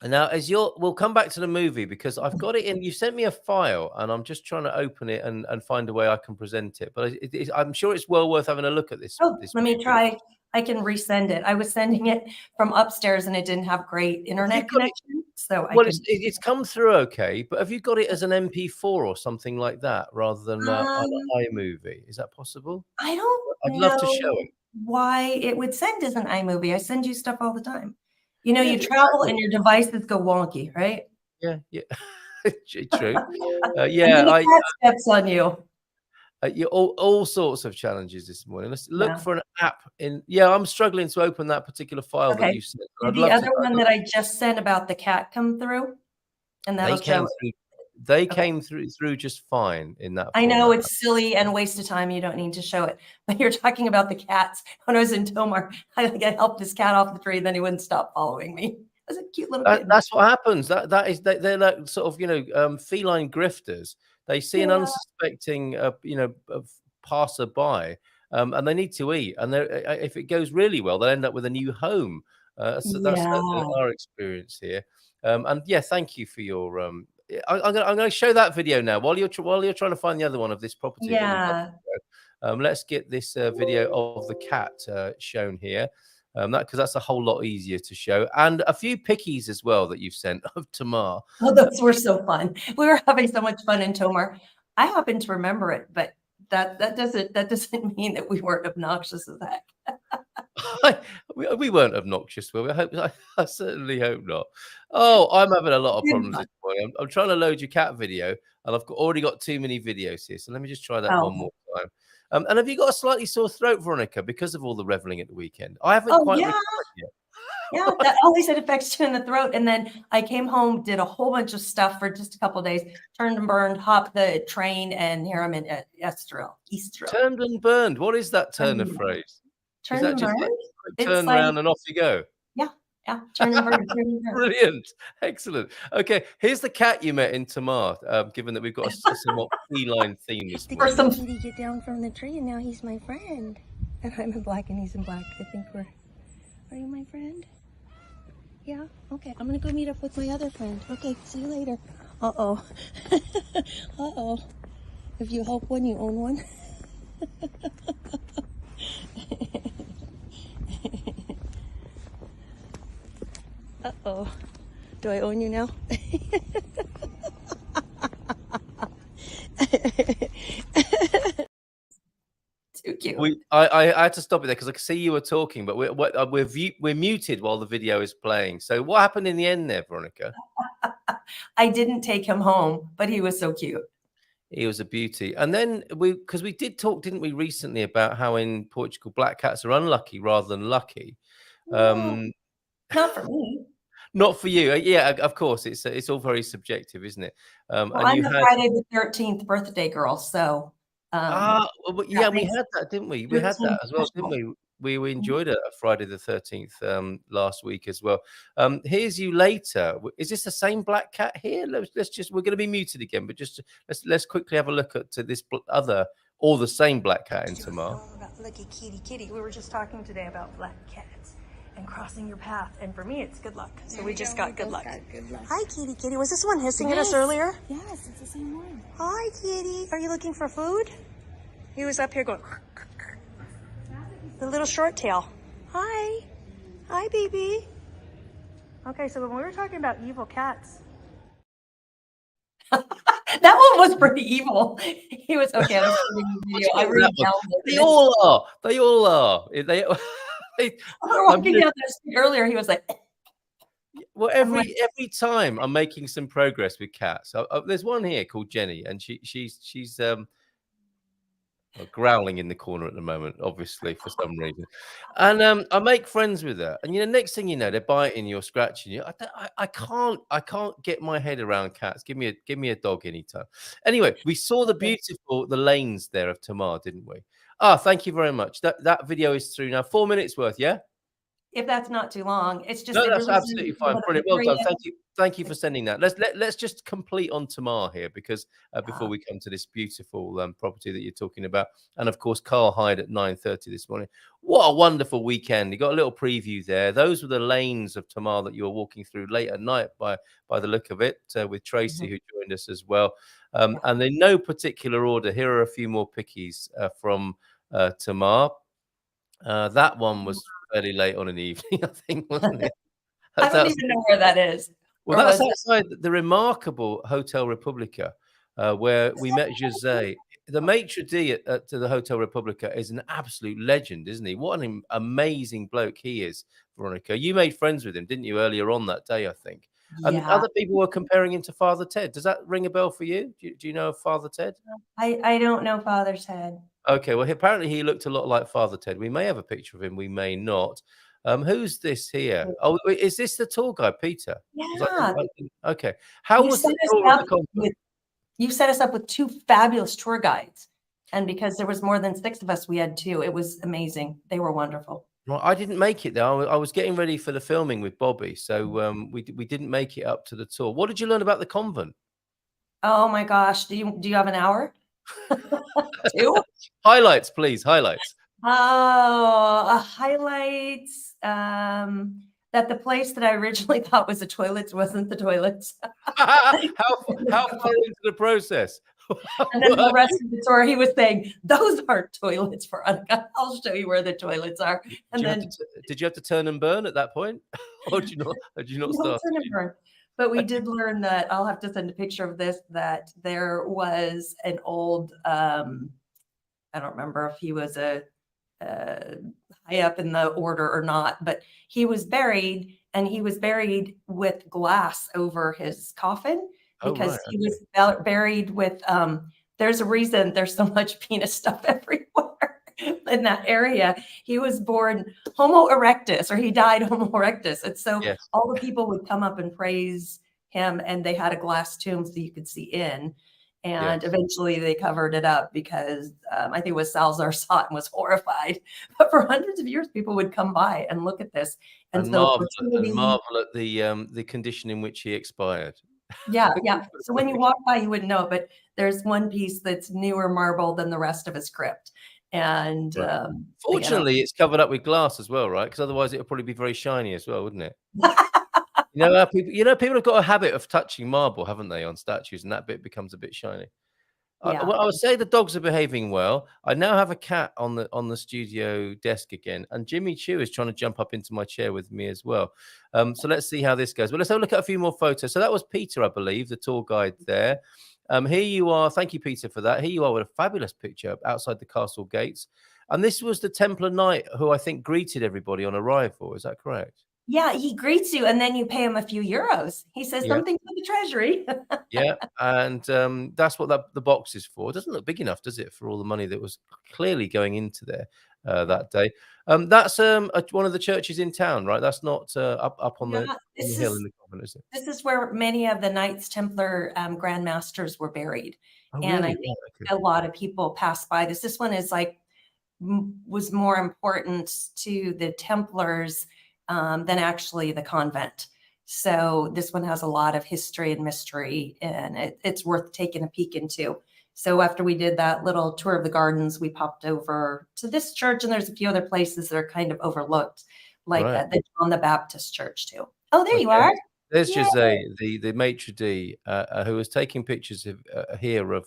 And now, we'll come back to the movie because I've got it in. You sent me a file, and I'm just trying to open it and find a way I can present it. But I'm sure it's well worth having a look at this. Let me try. I can resend it. I was sending it from upstairs, and it didn't have great internet connection. It's come through okay. But have you got it as an MP4 or something like that rather than an iMovie? Is that possible? I don't. I'd love to show it. Why it would send as an iMovie? I send you stuff all the time. You travel and your devices go wonky, right? Yeah. True. I steps on you. All sorts of challenges this morning. Let's look for an app in. Yeah, I'm struggling to open that particular file that you sent. Did the other one that I just sent about the cat come through? And they came through just fine in that. I know it's silly and a waste of time. You don't need to show it. But you're talking about the cats. When I was in Tomar, I helped this cat off the tree. Then he wouldn't stop following me. It was a cute little kid. That's what happens. They're like sort of feline grifters. They see an unsuspecting passerby, and they need to eat. And if it goes really well, they'll end up with a new home. So that's our experience here. And thank you for your. I'm going to show that video now while you're trying to find the other one of this property. Yeah. Let's get this video of the cat shown here. Because that's a whole lot easier to show, and a few pickies as well that you've sent of Tamar. Oh, those were so fun. We were having so much fun in Tomar. I happen to remember it, but that doesn't mean that we weren't obnoxious as heck. We weren't obnoxious, were we? I certainly hope not. Oh, I'm having a lot of problems this morning. I'm trying to load your cat video, and I've already got too many videos here. So let me just try that one more time. And have you got a slightly sore throat, Veronica, because of all the reveling at the weekend? I haven't quite recovered yet. Yeah, that always had affects you in the throat. And then I came home, did a whole bunch of stuff for just a couple of days, turned and burned, hopped the train, and here I'm in Estoril. Turned and burned. What is that turn of phrase? Turned and burned? Like turn around and off you go? Yeah, turn and burn. Brilliant. Excellent. Okay, here's the cat you met in Tamar, given that we've got a somewhat feline theme this morning. Did he get down from the tree and now he's my friend? And I'm in black and he's in black. I think are you my friend? Yeah? Okay, I'm gonna go meet up with my other friend. Okay, see you later. Uh-oh. Uh-oh. If you help one, you own one. Uh-oh. Do I own you now? Too cute. I had to stop it there because I could see you were talking, but we're muted while the video is playing. So what happened in the end there, Veronica? I didn't take him home, but he was so cute. He was a beauty. And then because we did talk, didn't we, recently about how in Portugal black cats are unlucky rather than lucky. Not for me. Not for you. Yeah, of course. It's all very subjective, isn't it? Well, I'm the Friday the 13th birthday girl, so. We had that, didn't we? We had that as well, didn't we? We enjoyed a Friday the 13th last week as well. Here's you later. Is this the same black cat here? Let's just, we're going to be muted again, but just let's quickly have a look at this other or the same black cat in Tamar. Look at Kitty. We were just talking today about black cats and crossing your path, and for me it's good luck. So we just got good luck. Hi Kitty. Was this one hissing at us earlier? Yes, it's the same one. Hi Kitty. Are you looking for food? He was up here going the little short tail. Hi baby. Okay, so when we were talking about evil cats, that one was pretty evil. He was okay. I was They all are. They were walking down the street earlier. He was like, well, every time I'm making some progress with cats. There's one here called Jenny, and she's growling in the corner at the moment, obviously for some reason. And I make friends with her, and next thing you know, they're biting you or scratching you. I can't get my head around cats. Give me a dog anytime. Anyway, we saw the lanes there of Tamar, didn't we? Thank you very much. That video is through now. 4 minutes worth, yeah? If that's not too long. It's just that's absolutely fine. Brilliant. Well done. Thank you for sending that. Let's just complete on Tamar here, because before we come to this beautiful property that you're talking about, and of course Carl Hyde at 9:30 this morning. What a wonderful weekend! You got a little preview there. Those were the lanes of Tamar that you were walking through late at night by the look of it, with Tracy who joined us as well. And in no particular order, here are a few more pickies from Tamar. That one was fairly late on an evening, I think, wasn't it? I don't even know where that is. Well, that's outside the remarkable Hotel Republica, where we met Jose. The maitre d' at the Hotel Republica is an absolute legend, isn't he? What an amazing bloke he is, Veronica. You made friends with him, didn't you, earlier on that day, I think? And other people were comparing him to Father Ted. Does that ring a bell for you? Do you know of Father Ted? I don't know Father Ted. Okay, well, apparently he looked a lot like Father Ted. We may have a picture of him, we may not. Who's this here? Oh, is this the tour guide, Peter? Yeah. Okay. How was the tour of the conference? You set us up with two fabulous tour guides. And because there was more than 6 of us, we had 2. It was amazing. They were wonderful. Well, I didn't make it though. I was getting ready for the filming with Bobby. So we didn't make it up to the tour. What did you learn about the convent? Oh my gosh. Do you have an hour? 2? Highlights, please. Highlights. Highlights. That the place that I originally thought was the toilets wasn't the toilets. How far into the process? And then the rest of the tour, he was saying, "Those aren't toilets, Veronica. I'll show you where the toilets are." And did you have to turn and burn at that point, or did you not start? Turn and burn. But we did learn that, I'll have to send a picture of this, that there was an old, I don't remember if he was a high up in the order or not, but he was buried, and he was buried with glass over his coffin Oh, because right. he was buried with, there's a reason there's so much penis stuff everywhere in that area. He was born Homo erectus, or he died Homo erectus. And so Yes. all the people would come up and praise him, and they had a glass tomb so you could see in. And Yes. eventually they covered it up because I think it was Salazar saw it and was horrified. But for hundreds of years, people would come by and look at this. And so marvel at the condition in which he expired. yeah. So when you walk by, you wouldn't know, but there's one piece that's newer marble than the rest of his crypt. And Right. Fortunately, it's covered up with glass as well, right? Because otherwise it would probably be very shiny as well, wouldn't it? You know how people have got a habit of touching marble, haven't they, on statues, and that bit becomes a bit shiny. Well, I would say the dogs are behaving well. I now have a cat on the studio desk again, and Jimmy Choo is trying to jump up into my chair with me as well. So let's see how this goes. Well, let's have a look at a few more photos. So that was Peter, I believe, the tour guide there. Here you are. Thank you, Peter, for that. Here you are with a fabulous picture outside the castle gates. And this was the Templar Knight who I think greeted everybody on arrival. Is that correct? yeah, he greets you, and then you pay him a few euros. He says Yeah. something for the treasury. Yeah, and that's what the box is for. It doesn't look big enough, does it, for all the money that was clearly going into there that day? That's one of the churches in town, right? That's not up on the hill in the convent, is it? This is where many of the Knights Templar Grand Masters were buried. Oh, And really? I think Okay. a lot of people pass by this. This one is like, was more important to the Templars than actually the convent. So this one has a lot of history and mystery, and it's worth taking a peek into. So after we did that little tour of the gardens, we popped over to this church, and there's a few other places that are kind of overlooked, like Right. the John the Baptist church too. Oh, there you are. There's Yay. Jose, the maitre d', who was taking pictures of here of.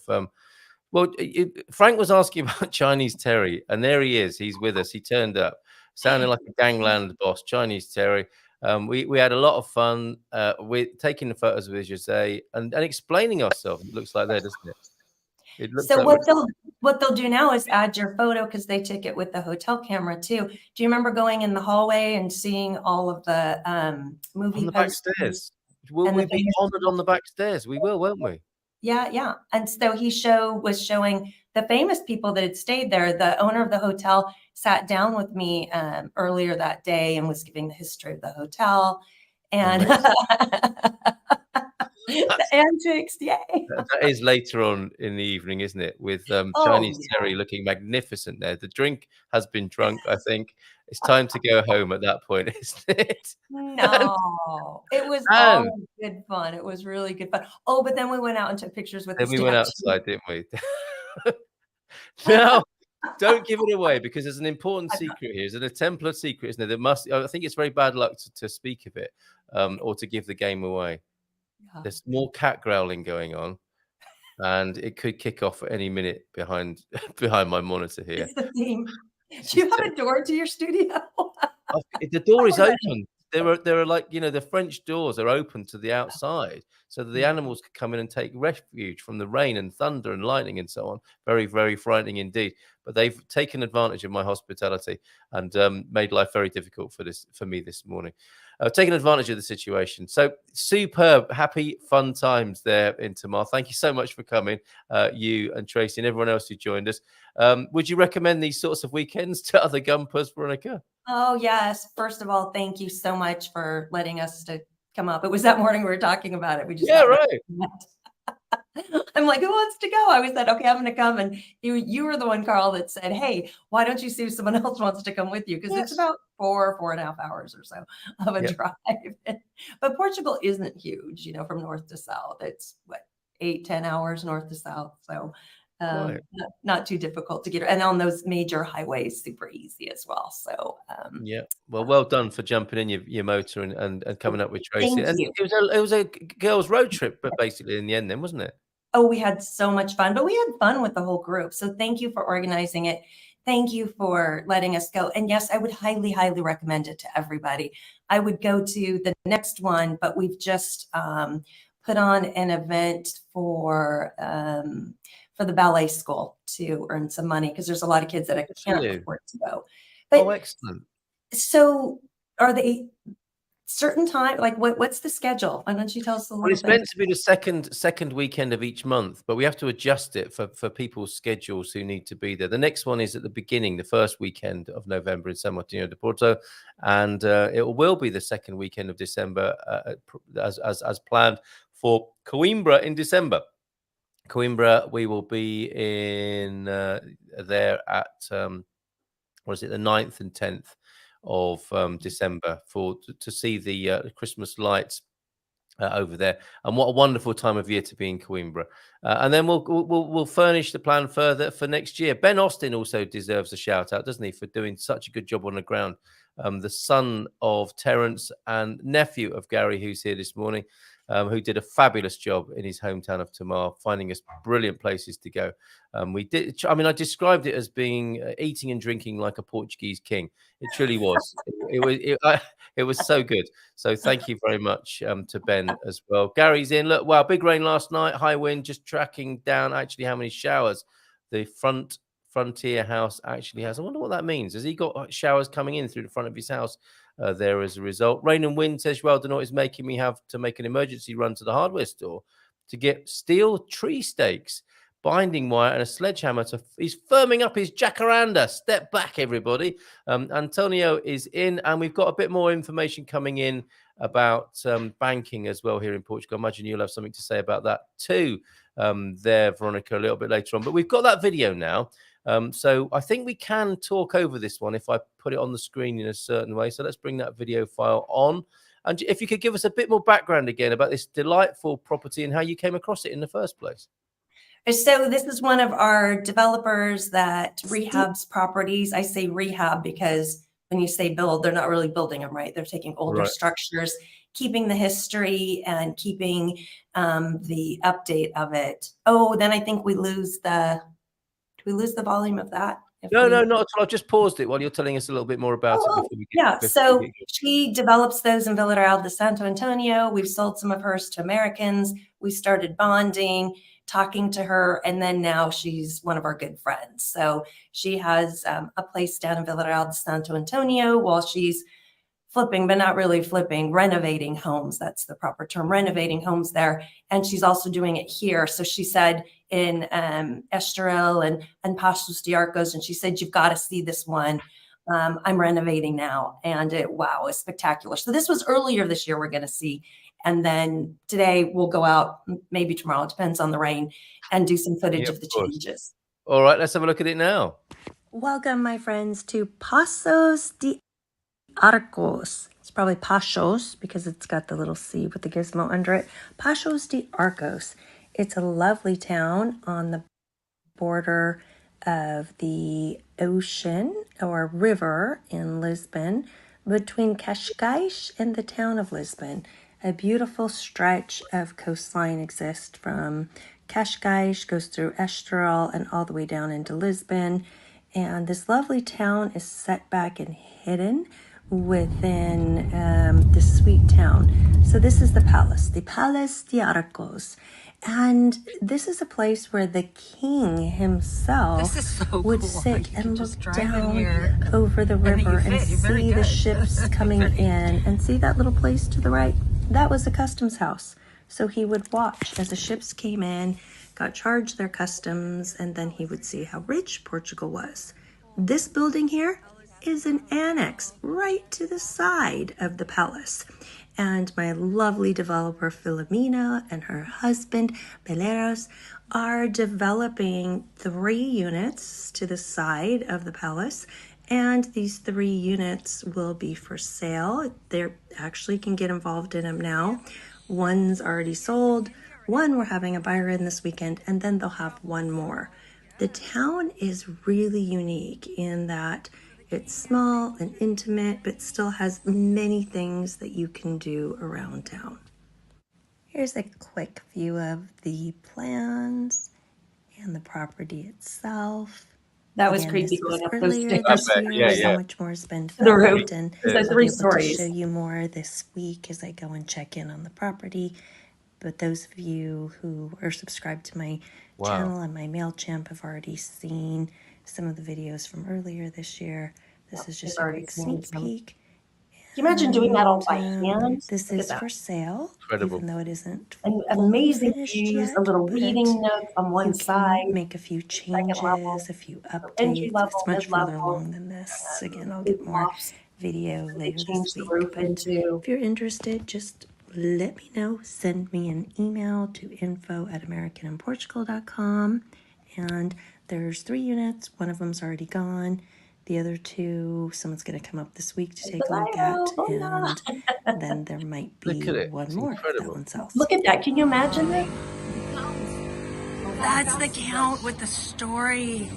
Frank was asking about Chinese Terry, and there he is. He's with us. He turned up, sounding like a gangland boss, Chinese Terry. We had a lot of fun with taking the photos with Jose and explaining ourselves. It looks like that, doesn't it? It looks So like what they'll do now is add your photo, because they took it with the hotel camera too. Do you remember going in the hallway and seeing all of the movie on the posters? back stairs. Will and we the be famous honored on the back stairs? We will, won't we? Yeah. And so he was showing the famous people that had stayed there. The owner of the hotel sat down with me earlier that day and was giving the history of the hotel and the antics. Yay. That is later on in the evening, isn't it? With Chinese Terry looking magnificent there. The drink has been drunk, I think. It's time to go home at that point, isn't it? No, it was all good fun. It was really good fun. Oh, but then we went out and took pictures with the Then we went statue. outside, didn't we? Now, don't give it away, because there's an important secret here. There's a Templar secret, isn't there? I think it's very bad luck to speak of it or to give the game away. Yeah. There's more cat growling going on, and it could kick off at any minute behind my monitor here. It's the theme. Do you have a door to your studio? The door is open. There are like, the French doors are open to the outside, so that the animals could come in and take refuge from the rain and thunder and lightning and so on. Very, very frightening indeed. But they've taken advantage of my hospitality and made life very difficult for me this morning. Taking advantage of the situation. So superb, happy, fun times there in Tamar. Thank you so much for coming, you and Tracy and everyone else who joined us. Would you recommend these sorts of weekends to other gumpers, Veronica? Oh, yes. First of all, thank you so much for letting us to come up. It was that morning we were talking about it. We just right. I'm like, who wants to go? I was said, okay, I'm going to come. And you were the one, Carl, that said, hey, why don't you see if someone else wants to come with you? Because it's about 4.5 hours or so of a drive. But Portugal isn't huge, from north to south. It's 8-10 hours north to south. So not too difficult to get. And on those major highways, super easy as well. So well done for jumping in your motor and coming up with Tracy. Thank you. It was a girls' road trip, but basically in the end, then, wasn't it? Oh, we had so much fun, but we had fun with the whole group. So thank you for organizing it. Thank you for letting us go. And yes, I would highly, highly recommend it to everybody. I would go to the next one, but we've just put on an event for the ballet school to earn some money, because there's a lot of kids that can't afford to go. Oh, But excellent. so are they certain time? Like what's the schedule? Why don't you tell us a Well, little it's bit? meant to be the second weekend of each month, but we have to adjust it for people's schedules who need to be there. The next one is at the beginning, the first weekend of November in San Martino de Porto, and it will be the second weekend of December as planned for Coimbra in December. Coimbra, we will be in there at what is it, the 9th and 10th of December to see the Christmas lights over there, and what a wonderful time of year to be in Coimbra. And then we'll furnish the plan further for next year. Ben Austin also deserves a shout out, doesn't he, for doing such a good job on the ground. The son of Terence and nephew of Gary, who's here this morning, who did a fabulous job in his hometown of Tamar, finding us brilliant places to go. We did. I mean, I described it as being eating and drinking like a Portuguese king. It truly was. It was so good. So thank you very much to Ben as well. Gary's in. Look, wow, big rain last night, high wind, just tracking down actually how many showers the Frontier house actually has. I wonder what that means. Has he got showers coming in through the front of his house there as a result? Rain and wind, says Joel Denot, is making me have to make an emergency run to the hardware store to get steel tree stakes, binding wire, and a sledgehammer. He's firming up his jacaranda. Step back, everybody. Antonio is in, and we've got a bit more information coming in about banking as well here in Portugal. I imagine you'll have something to say about that too there, Veronica, a little bit later on. But we've got that video now. So I think we can talk over this one if I put it on the screen in a certain way. So let's bring that video file on. And if you could give us a bit more background again about this delightful property and how you came across it in the first place. So this is one of our developers that rehabs properties. I say rehab because when you say build, they're not really building them, right? They're taking older structures, keeping the history and keeping the update of it. Oh, then I think we lose the volume of that? No, not at all. I've just paused it while you're telling us a little bit more about it. So she develops those in Villarreal de Santo Antonio. We've sold some of hers to Americans. We started bonding, talking to her, and then now she's one of our good friends. So she has a place down in Villarreal de Santo Antonio while she's flipping, but not really flipping, renovating homes. That's the proper term, renovating homes there. And she's also doing it here. So she said in Estoril and Paços de Arcos, and she said, you've got to see this one. I'm renovating now. And wow, it's spectacular. So this was earlier this year we're going to see. And then today we'll go out, maybe tomorrow, it depends on the rain, and do some footage of the changes. All right, let's have a look at it now. Welcome, my friends, to Paços de Arcos. It's probably Paços because it's got the little C with the gizmo under it. Paços de Arcos. It's a lovely town on the border of the ocean or river in Lisbon, between Cascais and the town of Lisbon. A beautiful stretch of coastline exists from Cascais, goes through Estoril and all the way down into Lisbon. And this lovely town is set back and hidden within this sweet town. So this is the Palace de Arcos. And this is a place where the king himself would sit and look down over the river and see the ships coming in, and see that little place to the right? That was a customs house. So he would watch as the ships came in, got charged their customs, and then he would see how rich Portugal was. This building here is an annex right to the side of the palace. And my lovely developer Filomena and her husband Beleros are developing 3 units to the side of the palace. And these 3 units will be for sale. They actually can get involved in them now. One's already sold. One we're having a buyer in this weekend, and then they'll have 1 more. The town is really unique in that it's small and intimate, but still has many things that you can do around town. Here's a quick view of the plans and the property itself. That was creepy going up those stairs. So much more has been filmed, and I'll be able to show you more this week as I go and check in on the property. But those of you who are subscribed to my channel and my MailChimp have already seen some of the videos from earlier this year. This is just a quick sneak peek. Can you imagine doing that all by hand? This Look at is that. for sale, Incredible. even though it isn't And fully amazing finished views, yet, a little but reading nook on you one can side, make a few second level, changes, a few entry updates. level, It's much further mid-level, along than this. Again, I'll big get more lofts video that they later changed this the week. roof But into. if you're interested, just let me know. Send me an email to info@americanandportugal.com. And there's 3 units. One of them's already gone. The other 2, someone's going to come up this week to take a look at. And then there might be Look at it. one It's more if that incredible. one sells. Look at that. Can you imagine that? That's the Count with the story.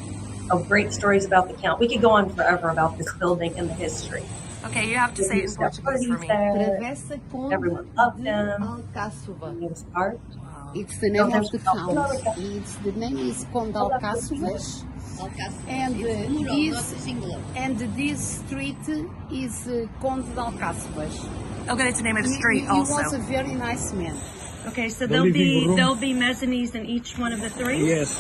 Oh, great stories about the Count. We could go on forever about this building and the history. Okay, you have to say it in Portuguese for me. Everyone loved him. He was art. It's the name of the town. It's the name is Conde Alcáçovas, and this street is Conde de Alcáçovas. Okay, that's the name of the street also. He was a very nice man. Okay, so there'll be mezzanines in each one of the 3? Yes.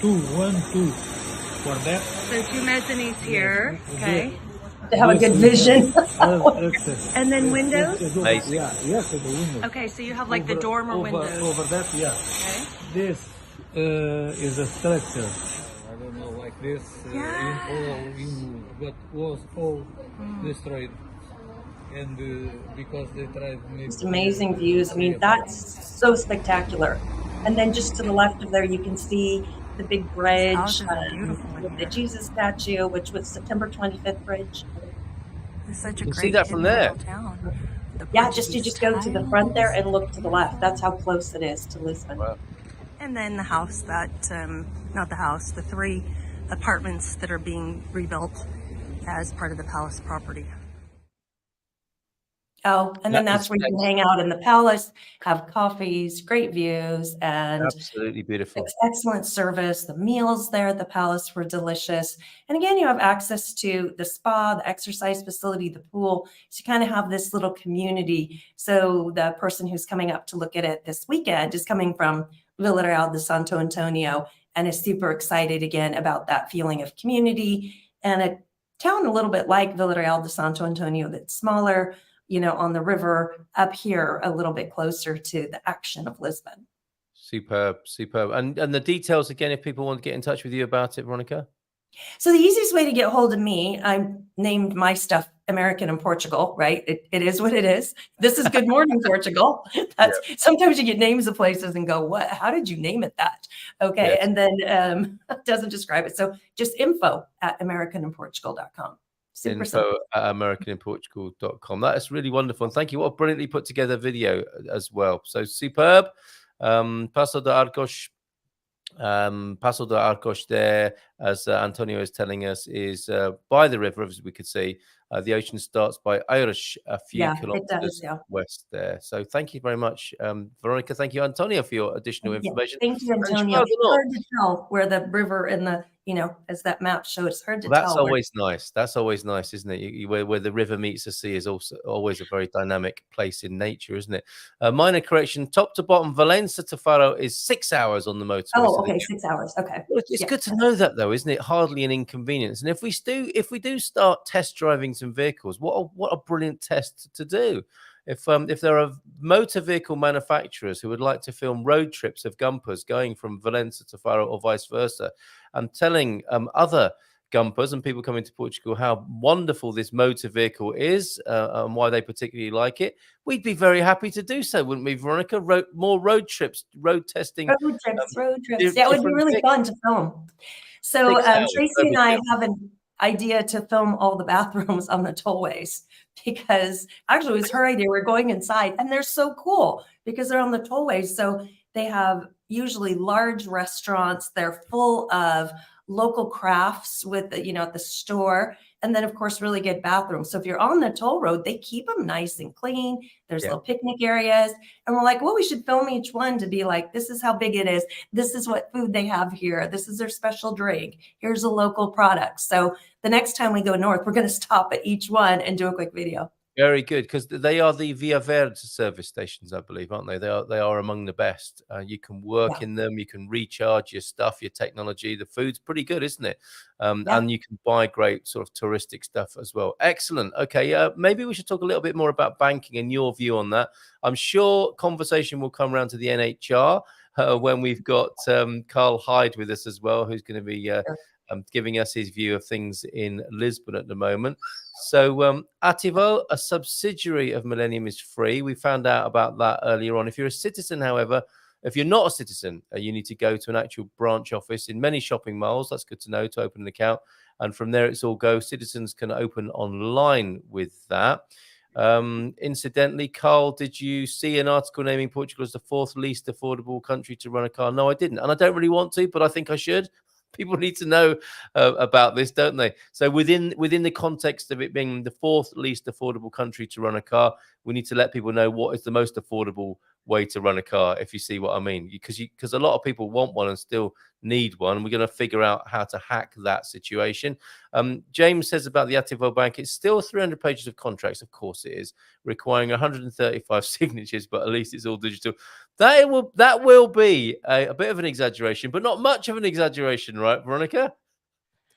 2, 1, 2. For that. So 2 mezzanines here. Okay. To have a good vision. And then windows? Amazing. Yes, the window. Okay, so you have like the dormer windows. Over that, yeah. Okay. This is a structure. I don't know, like this, but was all destroyed. And because they tried to make... Just amazing views. I mean, that's so spectacular. And then just to the left of there, you can see the big bridge with the Jesus statue, which was September 25th bridge. It's such a You great see that from there? town. Yeah, you just go to the front there and look to the left. That's how close it is to Lisbon. Wow. And then the house that, not the house, the 3 apartments that are being rebuilt as part of the palace property. Oh, and then that's where you can hang out in the palace, have coffees, great views, and Absolutely beautiful. excellent service. The meals there at the palace were delicious. And again, you have access to the spa, the exercise facility, the pool. So you kind of have this little community. So the person who's coming up to look at it this weekend is coming from Villarreal de Santo Antonio and is super excited again about that feeling of community and a town a little bit like Villarreal de Santo Antonio that's smaller, you know, on the river, up here a little bit closer to the action of Lisbon. Superb, superb. And the details again, if people want to get in touch with you about it, Veronica? So the easiest way to get hold of me, I named my stuff American and Portugal, right? It is what it is. This is Good Morning Portugal. That's sometimes you get names of places and go, what? How did you name it that? Okay. Yes. And then it doesn't describe it. So just info@americanandportugal.com. info@americanandportugal.com. That is really wonderful. And thank you. What a brilliantly put together video as well. So superb. Paso de Arcos. Paso de Arcos there, as Antonio is telling us, is by the river, as we could see. The ocean starts by Irish, a few kilometers west there. So thank you very much, Veronica. Thank you, Antonio, for your additional information. Thank you, Antonio. It's hard to tell where the river and the, you know, as that map shows, it's hard to tell. That's always nice. That's always nice, isn't it? Where the river meets the sea is also always a very dynamic place in nature, isn't it? Minor correction, top to bottom, Valencia to Faro is 6 hours on the motorway. Oh, okay, 6 hours. Okay. Well, it's good to know that, though, isn't it? Hardly an inconvenience. And if we do start test driving some vehicles, what a brilliant test to do. If there are motor vehicle manufacturers who would like to film road trips of gumpers going from Valencia to Faro or vice versa, and telling other gumpers and people coming to Portugal how wonderful this motor vehicle is and why they particularly like it, we'd be very happy to do so, wouldn't we, Veronica? More road trips, road testing. Road trips. Yeah, it would be really fun to film. So Tracy and I have an idea to film all the bathrooms on the tollways, because actually it was her idea. We're going inside and they're so cool because they're on the tollways. So they have usually large restaurants. They're full of local crafts with, you know, at the store. And then, of course, really good bathrooms. So if you're on the toll road, they keep them nice and clean. There's little picnic areas. And we're like, well, we should film each one to be like, this is how big it is. This is what food they have here. This is their special drink. Here's a local product. So the next time we go north, we're going to stop at each one and do a quick video. Very good, because they are the Via Verde service stations, I believe, aren't they? They are among the best. You can work in them, you can recharge your stuff, your technology. The food's pretty good, isn't it? And you can buy great sort of touristic stuff as well. Excellent. Okay, maybe we should talk a little bit more about banking and your view on that. I'm sure conversation will come around to the NHR when we've got Carl Hyde with us as well, who's going to be giving us his view of things in Lisbon at the moment. So Ativo, a subsidiary of Millennium, is free. We found out about that earlier on. If you're a citizen, however, if you're not a citizen, you need to go to an actual branch office in many shopping malls. That's good to know, to open an account. And from there, it's all go. Citizens can open online with that. Incidentally, Carl, did you see an article naming Portugal as the 4th least affordable country to run a car? No, I didn't. And I don't really want to, but I think I should. People need to know about this, don't they? So within the context of it being the 4th least affordable country to run a car, we need to let people know what is the most affordable way to run a car, if you see what I mean. Because a lot of people want one and still need one. We're going to figure out how to hack that situation. James says about the Ativo Bank, it's still 300 pages of contracts. Of course it is, requiring 135 signatures, but at least it's all digital. That will be a bit of an exaggeration, but not much of an exaggeration, right, Veronica?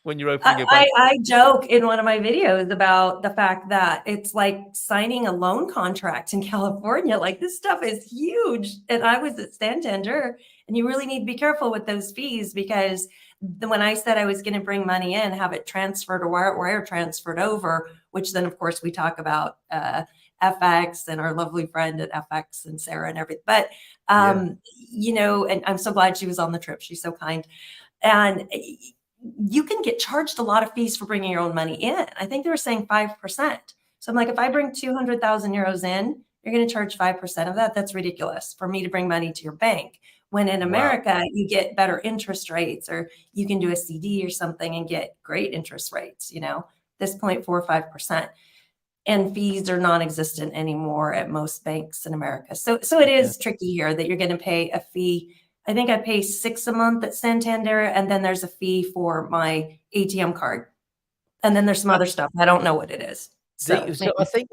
When you're opening a bank. I joke in one of my videos about the fact that it's like signing a loan contract in California. Like, this stuff is huge. And I was at Santander, and you really need to be careful with those fees, because when I said I was going to bring money in, have it transferred or wire transferred over, which then of course we talk about FX and our lovely friend at FX and Sarah and everything. But, you know, and I'm so glad she was on the trip. She's so kind. And you can get charged a lot of fees for bringing your own money in. I think they were saying 5%. So I'm like, if I bring 200,000 euros in, you're going to charge 5% of that. That's ridiculous for me to bring money to your bank. When in America, you get better interest rates, or you can do a CD or something and get great interest rates, you know, this 0.45 or 5%. And fees are non-existent anymore at most banks in America. So it is tricky here that you're going to pay a fee. I think I pay $6 a month at Santander, and then there's a fee for my ATM card. And then there's some other stuff. I don't know what it is. So I think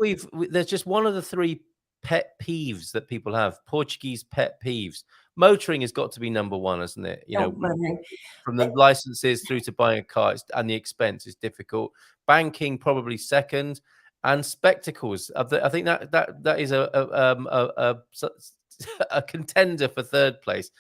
there's just one of the 3 pet peeves that people have, Portuguese pet peeves. Motoring has got to be number 1, isn't it? You know, from the licenses through to buying a car, and the expense is difficult. Banking probably second, and spectacles. I think that is a contender for 3rd place.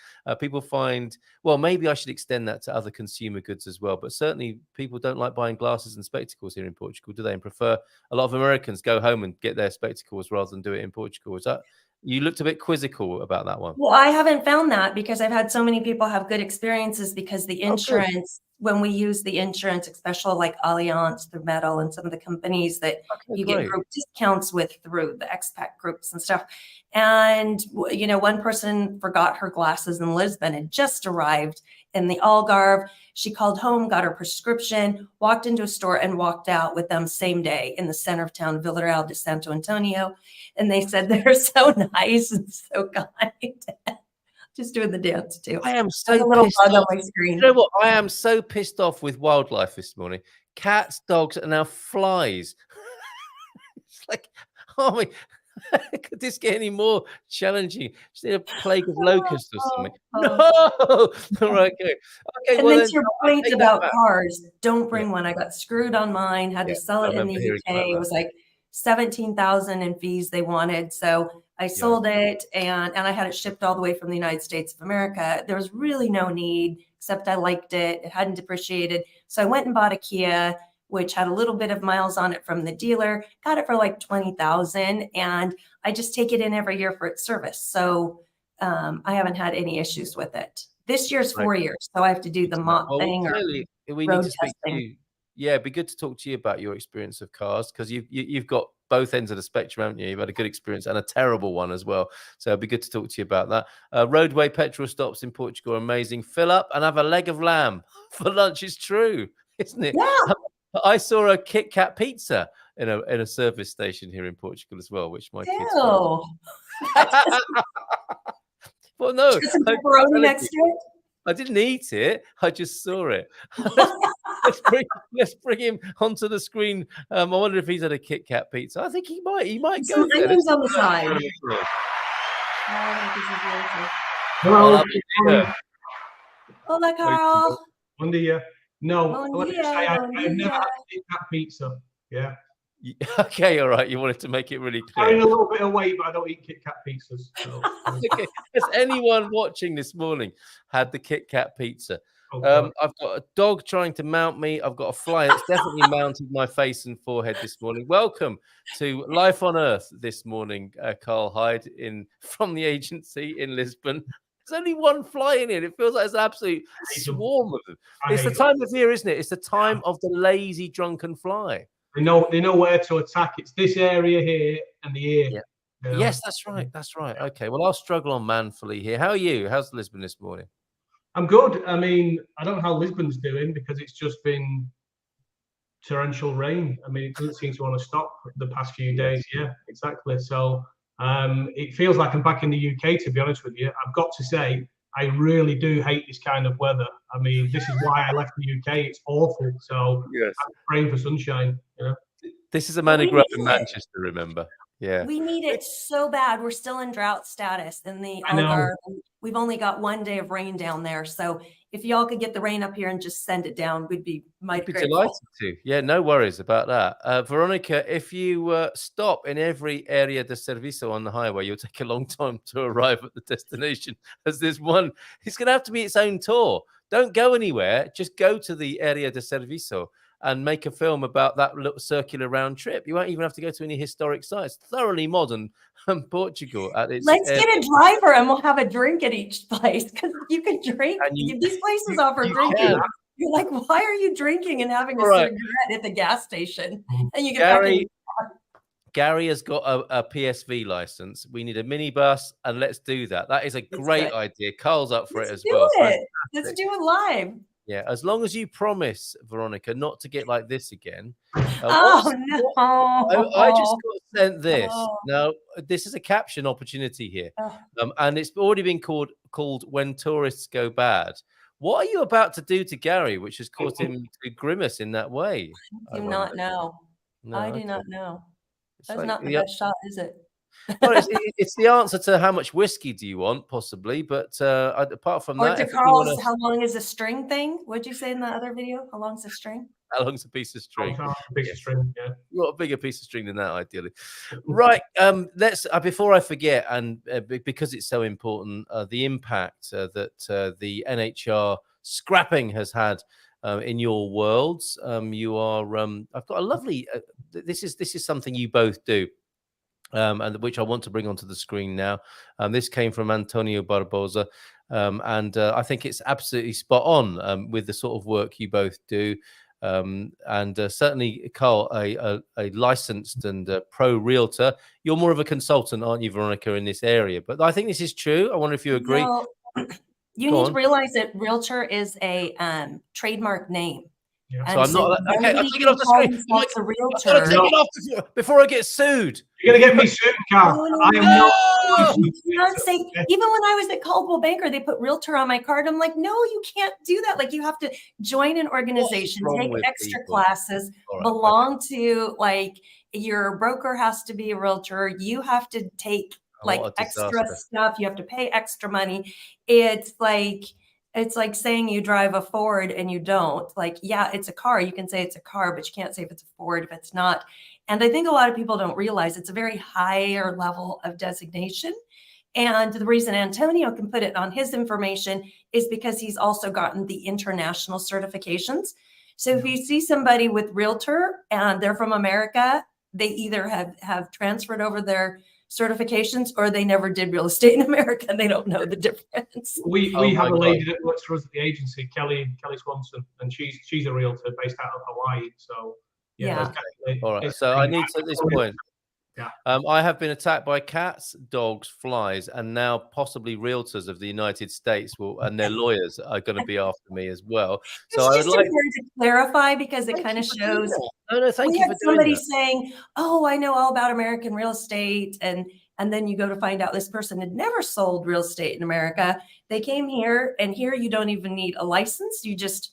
People find, well, maybe I should extend that to other consumer goods as well, but certainly people don't like buying glasses and spectacles here in Portugal, do they? And prefer, a lot of Americans go home and get their spectacles rather than do it in Portugal. Is that, you looked a bit quizzical about that one? Well, I haven't found that, because I've had so many people have good experiences, because the insurance, when we use the insurance, especially like Allianz, through Metal, and some of the companies that you get group discounts with through the expat groups and stuff. And, you know, one person forgot her glasses in Lisbon and just arrived in the Algarve. She called home, got her prescription, walked into a store, and walked out with them same day in the center of town, Villarreal de Santo Antonio. And they said they're so nice and so kind. Just doing the dance too. I am so a little pissed bug off. on my screen. You know what? I am so pissed off with wildlife this morning. Cats, dogs, and now flies. It's like, oh my, could this get any more challenging? Just need a plague of locusts or something. No. Right, okay. And well, that's your point about cars. Don't bring one. I got screwed on mine. Had to sell it in the UK. It was like 17,000 in fees they wanted. So I sold it, and I had it shipped all the way from the United States of America. There was really no need, except I liked it. It hadn't depreciated. So I went and bought a Kia, which had a little bit of miles on it from the dealer, got it for like 20,000. And I just take it in every year for its service. So I haven't had any issues with it. This year's 4 years. So I have to do the mop thing. Clearly, we need to speak to you. Yeah, it'd be good to talk to you about your experience of cars, because you've got both ends of the spectrum, haven't you? You've had a good experience and a terrible one as well. So it'd be good to talk to you about that. Roadway petrol stops in Portugal are amazing. Fill up and have a leg of lamb for lunch. It's true, isn't it? Yeah. I saw a Kit Kat pizza in a service station here in Portugal as well, which my kids. Well, no. Some pepperoni next to it. I didn't eat it. I just saw it. let's bring him onto the screen. I wonder if he's had a Kit Kat pizza. I think he might. He might go Some there. onions on the side. Hello. Hola, Carl. Bom dia. No, Bom let me just dia, say I've bom never dia. had Kit Kat pizza. Yeah. Okay, all right. You wanted to make it really Carrying clear. a little bit of weight, but I don't eat Kit Kat pizzas. So. Okay. Has anyone watching this morning had the Kit Kat pizza? Oh, I've got a dog trying to mount me. I've got a fly that's definitely mounted my face and forehead this morning. Welcome to Life on Earth this morning, Carl Hyde from the agency in Lisbon. There's only one fly in it. It feels like there's an absolute swarm of them. It's the time of year, isn't it? It's the time of the lazy, drunken fly. They know where to attack. It's this area here and the ear. Yeah. You know? Yes, that's right. That's right. Okay. Well, I'll struggle on manfully here. How are you? How's Lisbon this morning? I'm good. I mean, I don't know how Lisbon's doing because it's just been torrential rain. I mean, it doesn't seem to want to stop the past few days. Yeah, exactly. So it feels like I'm back in the UK, to be honest with you. I've got to say, I really do hate this kind of weather. I mean, this is why I left the UK. It's awful. So yes. I'm praying for sunshine. You know, this is a man who grew up in Manchester. Remember? Yeah, we need it so bad. We're still in drought status in the Algarve. We've only got 1 day of rain down there. So if y'all could get the rain up here and just send it down, we'd be delighted to. Yeah, no worries about that. Veronica, if you stop in every area de servicio on the highway, you'll take a long time to arrive at the destination. As there's one, it's going to have to be its own tour. Don't go anywhere. Just go to the area de servicio and make a film about that little circular round trip. You won't even have to go to any historic sites. Thoroughly modern Portugal at its. Let's get a driver and we'll have a drink at each place because you can drink. These places offer drinking. You're like, why are you drinking and having a cigarette at the gas station? And you get Gary has got a PSV license. We need a minibus, and let's do that. That is a great idea. Carl's up for it as well. Let's do it live. Yeah, as long as you promise, Veronica, not to get like this again. No! I just got sent this. Now, this is a caption opportunity here, and it's already been called "When Tourists Go Bad." What are you about to do to Gary, which has caused him to grimace in that way? I do not know. No, I do not know. That's like, not the best shot, is it? Well, it's the answer to how much whiskey do you want, possibly, but apart from that, to Carl's, how long is a string thing? What'd you say in the other video? How long's a string? How long's a piece of string? A piece of string, yeah. You want a bigger piece of string than that, ideally. Right. Let's before I forget, and because it's so important, the impact that the NHR scrapping has had in your worlds. You are. I've got a lovely. This is something you both do. And which I want to bring onto the screen now. This came from Antonio Barbosa, and I think it's absolutely spot on with the sort of work you both do. And certainly, Carl, a licensed and pro realtor. You're more of a consultant, aren't you, Veronica, in this area? But I think this is true. I wonder if you agree. No, you need to realize that realtor is a trademark name. Yeah. So I'm not okay. I'll take it off the screen. It's a realtor. Take it off before I get sued. You're gonna get me sued, Carl. I am not. You can't say. Even when I was at Coldwell Banker, they put realtor on my card. I'm like, no, you can't do that. Like, you have to join an organization, take extra classes, belong to, like, your broker has to be a realtor. You have to take like extra stuff. You have to pay extra money. It's like saying you drive a Ford and you don't. Like, yeah, it's a car. You can say it's a car, but you can't say if it's a Ford if it's not. And I think a lot of people don't realize it's a very higher level of designation. And the reason Antonio can put it on his information is because he's also gotten the international certifications. So if you see somebody with realtor and they're from America, they either have transferred over their certifications or they never did real estate in America and they don't know the difference. We have a lady that works for us at the agency, Kelly Swanson, and she's a realtor based out of Hawaii. So yeah. All right. So I need to at this point. Yeah. I have been attacked by cats, dogs, flies, and now possibly realtors of the United States and their lawyers are going to be after me as well. So I would like to clarify because it kind of shows. No, thank you for somebody saying, "Oh, I know all about American real estate," and And then you go to find out this person had never sold real estate in America. They came here, and here you don't even need a license. You just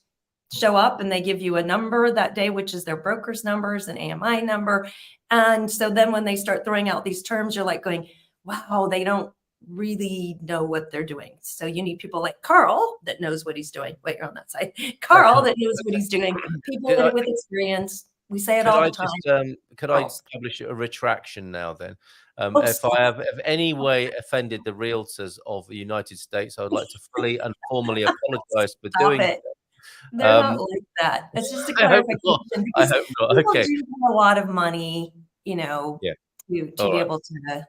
show up and they give you a number that day, which is their broker's numbers, an AMI number. And so then when they start throwing out these terms, you're like going, wow, they don't really know what they're doing. So you need people like Carl that knows what he's doing. Wait, you're on that side. Carl that knows what he's doing. People with experience. We say it all the time. Could I publish a retraction now then? If I have in any way offended the realtors of the United States, I would like to fully and formally apologize for doing it. They're not like that. It's just a clarification. I hope not. Okay. People do have a lot of money, you know, to be able to.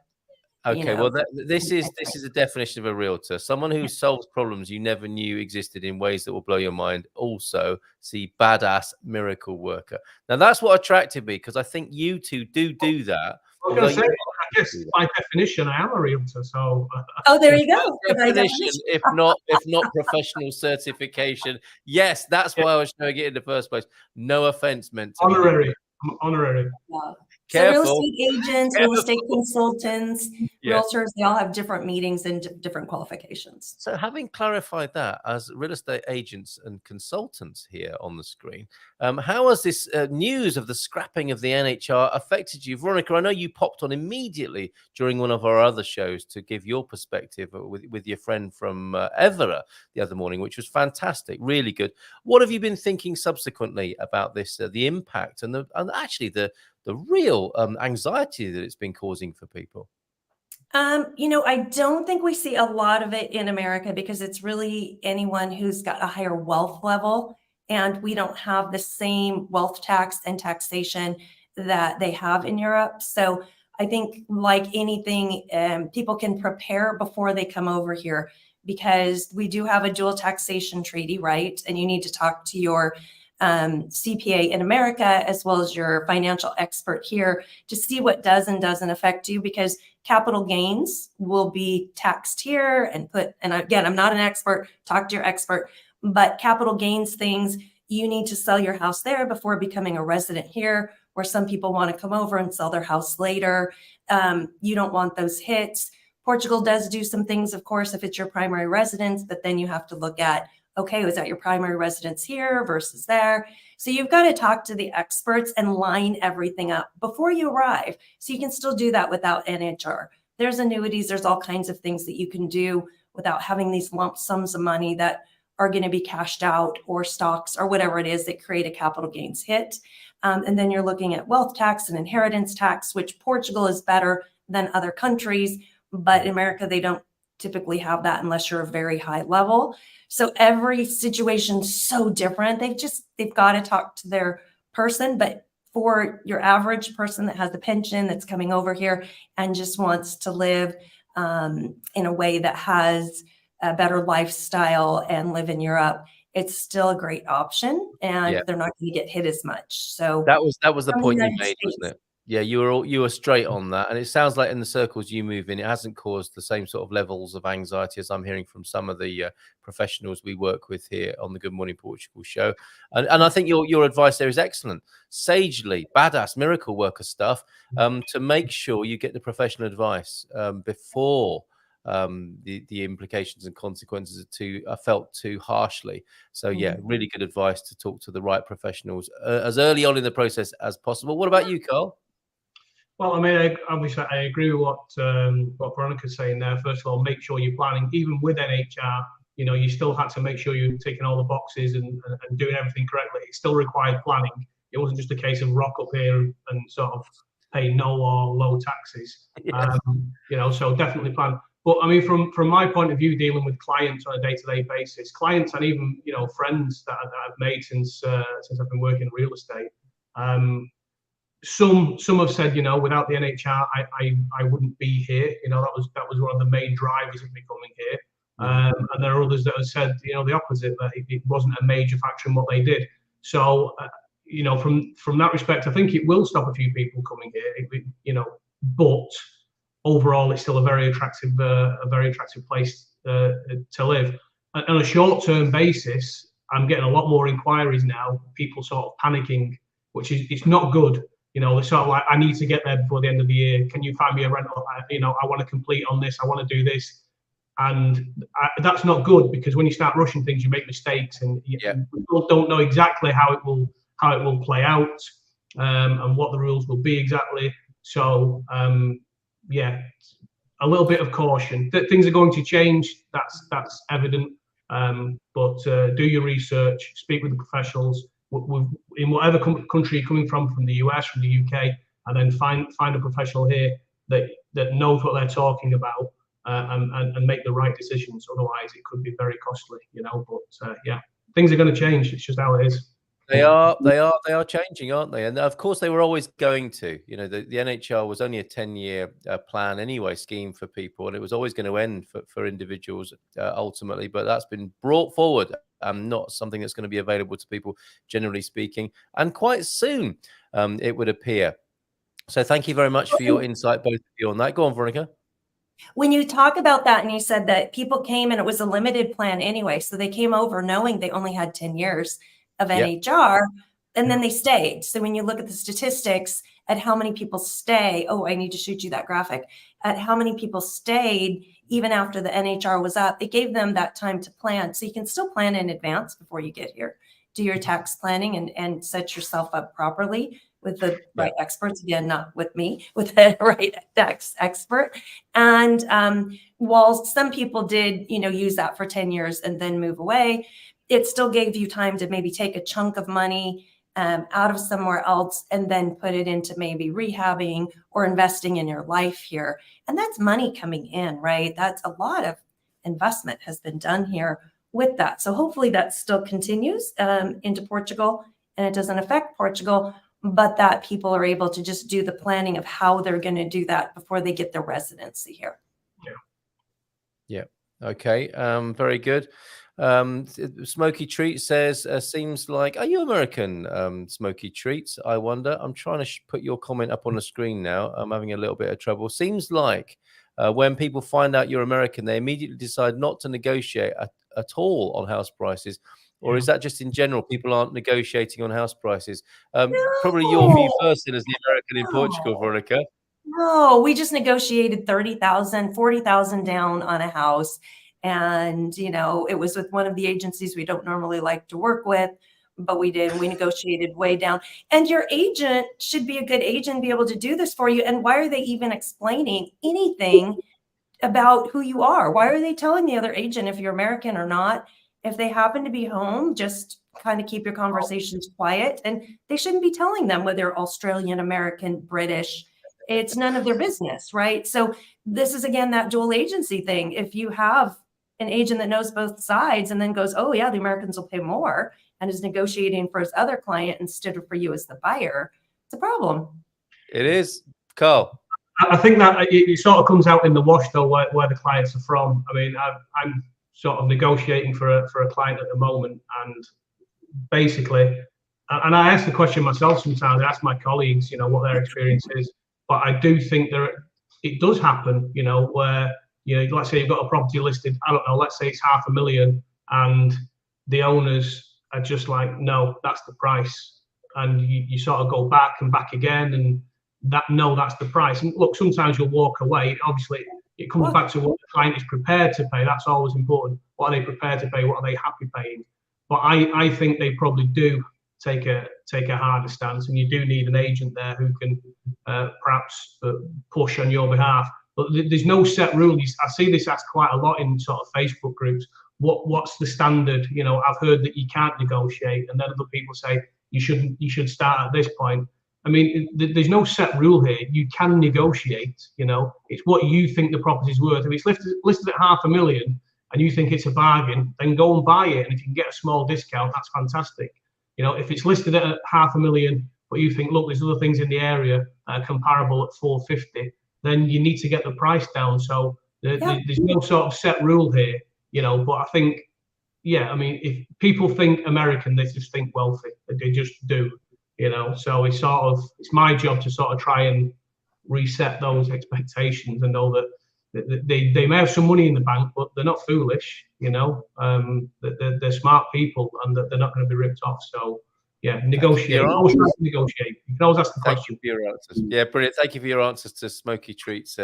Okay, well, this is a definition of a realtor: someone who solves problems you never knew existed in ways that will blow your mind. Also, see, badass miracle worker. Now, that's what attracted me, because I think you two do that. I was going to say, I guess by definition, I am a realtor. So, there you go. Definition, if not professional certification. Yes, that's why I was showing it in the first place. No offense meant to honorary. I'm honorary. Yeah. So real estate agents, real estate consultants, realtors, they all have different meetings and different qualifications. So having clarified that, as real estate agents and consultants here on the screen, how has this news of the scrapping of the NHR affected you? Veronica, I know you popped on immediately during one of our other shows to give your perspective with your friend from Evora the other morning, which was fantastic, really good. What have you been thinking subsequently about this, the impact and actually the real anxiety that it's been causing for people? You know, I don't think we see a lot of it in America, because it's really anyone who's got a higher wealth level, and we don't have the same wealth tax and taxation that they have in Europe. So I think, like anything, people can prepare before they come over here, because we do have a dual taxation treaty, right? And you need to talk to your CPA in America, as well as your financial expert here, to see what does and doesn't affect you, because capital gains will be taxed here and again, I'm not an expert, talk to your expert, but capital gains things, you need to sell your house there before becoming a resident here, where some people want to come over and sell their house later. You don't want those hits. Portugal does do some things, of course, if it's your primary residence, but then you have to look at, okay, was that your primary residence here versus there? So you've got to talk to the experts and line everything up before you arrive. So you can still do that without NHR. There's annuities, there's all kinds of things that you can do without having these lump sums of money that are going to be cashed out, or stocks or whatever it is that create a capital gains hit. And then you're looking at wealth tax and inheritance tax, which Portugal is better than other countries, but in America, they don't typically have that unless you're a very high level. So every situation's so different. They've got to talk to their person. But for your average person that has a pension, that's coming over here and just wants to live in a way that has a better lifestyle and live in Europe, it's still a great option, and they're not going to get hit as much. So that was the point you made, wasn't it? Yeah, you were straight on that, and it sounds like in the circles you move in, it hasn't caused the same sort of levels of anxiety as I'm hearing from some of the professionals we work with here on the Good Morning Portugal show. And I think your advice there is excellent, sagely, badass miracle worker stuff, to make sure you get the professional advice before the implications and consequences are felt too harshly. So yeah, really good advice to talk to the right professionals as early on in the process as possible. What about you, Carl? Well, I mean, obviously, I agree with what Veronica's saying there. First of all, make sure you're planning, even with NHR. You know, you still had to make sure you're ticking all the boxes and doing everything correctly. It still required planning. It wasn't just a case of rock up here and sort of pay no or low taxes. Yes. You know, so definitely plan. But I mean, from my point of view, dealing with clients on a day-to-day basis, clients and even, you know, friends that I've made since I've been working in real estate. Some have said, you know, without the NHR, I wouldn't be here. You know, that was one of the main drivers of me coming here. And there are others that have said, you know, the opposite, that it wasn't a major factor in what they did. So, you know, from that respect, I think it will stop a few people coming here. You know, but overall, it's still a very attractive place to live. And on a short-term basis, I'm getting a lot more inquiries now. People sort of panicking, which is it's not good. they're sort of like, I need to get there before the end of the year. Can you find me a rental? I want to complete on this. I want to do this. And that's not good, because when you start rushing things, you make mistakes, and you don't know exactly how it will play out, and what the rules will be exactly. So a little bit of caution. Things are going to change. That's evident. But do your research, speak with the professionals in whatever country you're coming from the US, from the UK, and then find a professional here that knows what they're talking about, and make the right decisions. Otherwise, it could be very costly, But things are going to change. It's just how it is. They are changing, aren't they? And of course, they were always going to. The NHL was only a 10-year plan anyway, scheme for people, and it was always going to end for individuals ultimately. But that's been brought forward, and not something that's going to be available to people, generally speaking, and quite soon, it would appear. So thank you very much for your insight, both of you, on that. Go on, Veronica. When you talk about that, and you said that people came and it was a limited plan anyway, so they came over knowing they only had 10 years of NHR, and then they stayed. So when you look at the statistics at how many people stay, I need to shoot you that graphic, at how many people stayed even after the NHR was up, it gave them that time to plan. So you can still plan in advance before you get here. Do your tax planning and set yourself up properly with the right experts. Again, not with me, with the right tax expert. And while some people did, use that for 10 years and then move away, it still gave you time to maybe take a chunk of money out of somewhere else and then put it into maybe rehabbing or investing in your life here. And that's money coming in, right? That's a lot of investment has been done here with that. So hopefully that still continues into Portugal, and it doesn't affect Portugal, but that people are able to just do the planning of how they're going to do that before they get their residency here. Yeah. Okay. Very good. Smoky Treat says, seems like, are you American, Smoky Treats? I wonder. I'm trying to put your comment up on the screen now. I'm having a little bit of trouble. Seems like when people find out you're American, they immediately decide not to negotiate at all on house prices. Or is that just in general, people aren't negotiating on house prices? Probably your view first, as the American in Portugal, Veronica. No, we just negotiated 30,000, 40,000 down on a house. And, it was with one of the agencies we don't normally like to work with, but we did. We negotiated way down. And your agent should be a good agent, be able to do this for you. And why are they even explaining anything about who you are? Why are they telling the other agent if you're American or not? If they happen to be home, just kind of keep your conversations quiet. And they shouldn't be telling them whether they're Australian, American, British. It's none of their business, right? So this is, again, that dual agency thing. If you have an agent that knows both sides and then goes, oh yeah, the Americans will pay more, and is negotiating for his other client instead of for you as the buyer, it's a problem. It is. Carl? I think that it sort of comes out in the wash, though, where the clients are from. I mean, I'm sort of negotiating for a client at the moment, and basically, and I ask the question myself sometimes. I ask my colleagues, what their experience is, but I do think it does happen, where let's say you've got a property listed, I don't know, let's say it's 500,000, and the owners are just like, no, that's the price, and you sort of go back and back again, and that's the price. And look, sometimes you'll walk away. Obviously, it comes back to what the client is prepared to pay. That's always important. What are they prepared to pay? What are they happy paying? But I think they probably do take a harder stance, and you do need an agent there who can perhaps push on your behalf. But there's no set rule. I see this asked quite a lot in sort of Facebook groups. What's the standard? I've heard that you can't negotiate, and then other people say you should start at this point. I mean, there's no set rule here. You can negotiate. It's what you think the property's worth. If it's listed at 500,000 and you think it's a bargain, then go and buy it. And if you can get a small discount, that's fantastic. If it's listed at 500,000, but you think, look, there's other things in the area comparable at 450, then you need to get the price down. So there's no sort of set rule here, But I think, I mean, if people think American, they just think wealthy. They just do. So it's my job to sort of try and reset those expectations and know that they may have some money in the bank, but they're not foolish, they're smart people, and that they're not going to be ripped off. So Yeah, negotiate. Always try to negotiate. You can always ask the question. For your answers. Yeah, brilliant. Thank you for your answers to Smoky Treat's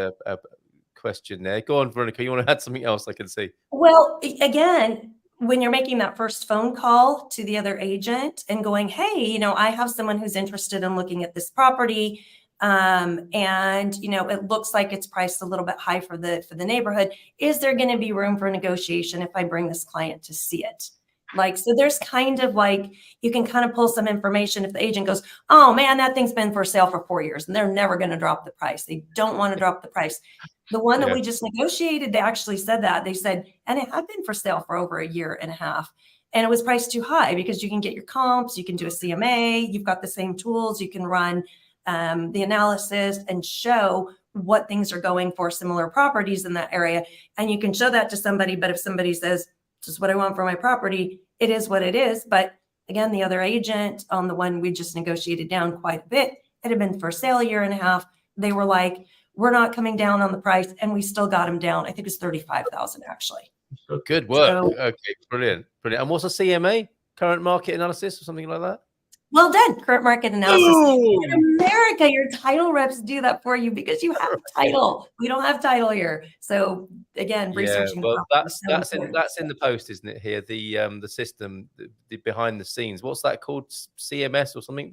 question there. Go on, Veronica. You want to add something else? I can see. Well, again, when you're making that first phone call to the other agent and going, hey, you know, I have someone who's interested in looking at this property. And, you know, it looks like it's priced a little bit high for the neighborhood. Is there going to be room for negotiation if I bring this client to see it? Like, so there's kind of like, you can kind of pull some information if the agent goes, oh man, that thing's been for sale for 4 years and they're never going to drop the price. They don't want to drop the price. The one that we just negotiated, they actually said that. They said, and it had been for sale for over 1.5 years. And it was priced too high because you can get your comps, you can do a CMA, you've got the same tools, you can run the analysis and show what things are going for similar properties in that area. And you can show that to somebody, but if somebody says, this is what I want for my property, it is what it is. But again, the other agent on the one we just negotiated down quite a bit, it had been for sale 1.5 years. They were like, we're not coming down on the price. And we still got them down. I think it was 35,000 actually. Good work. So, okay, brilliant. Brilliant. And what's a CMA? Current market analysis or something like that? Well done. Current market analysis. Ooh. In America, your title reps do that for you because you have title. We don't have title here. So again, researching. Well, that's in the post, isn't it? Here, the system, the behind the scenes. What's that called? CMS or something?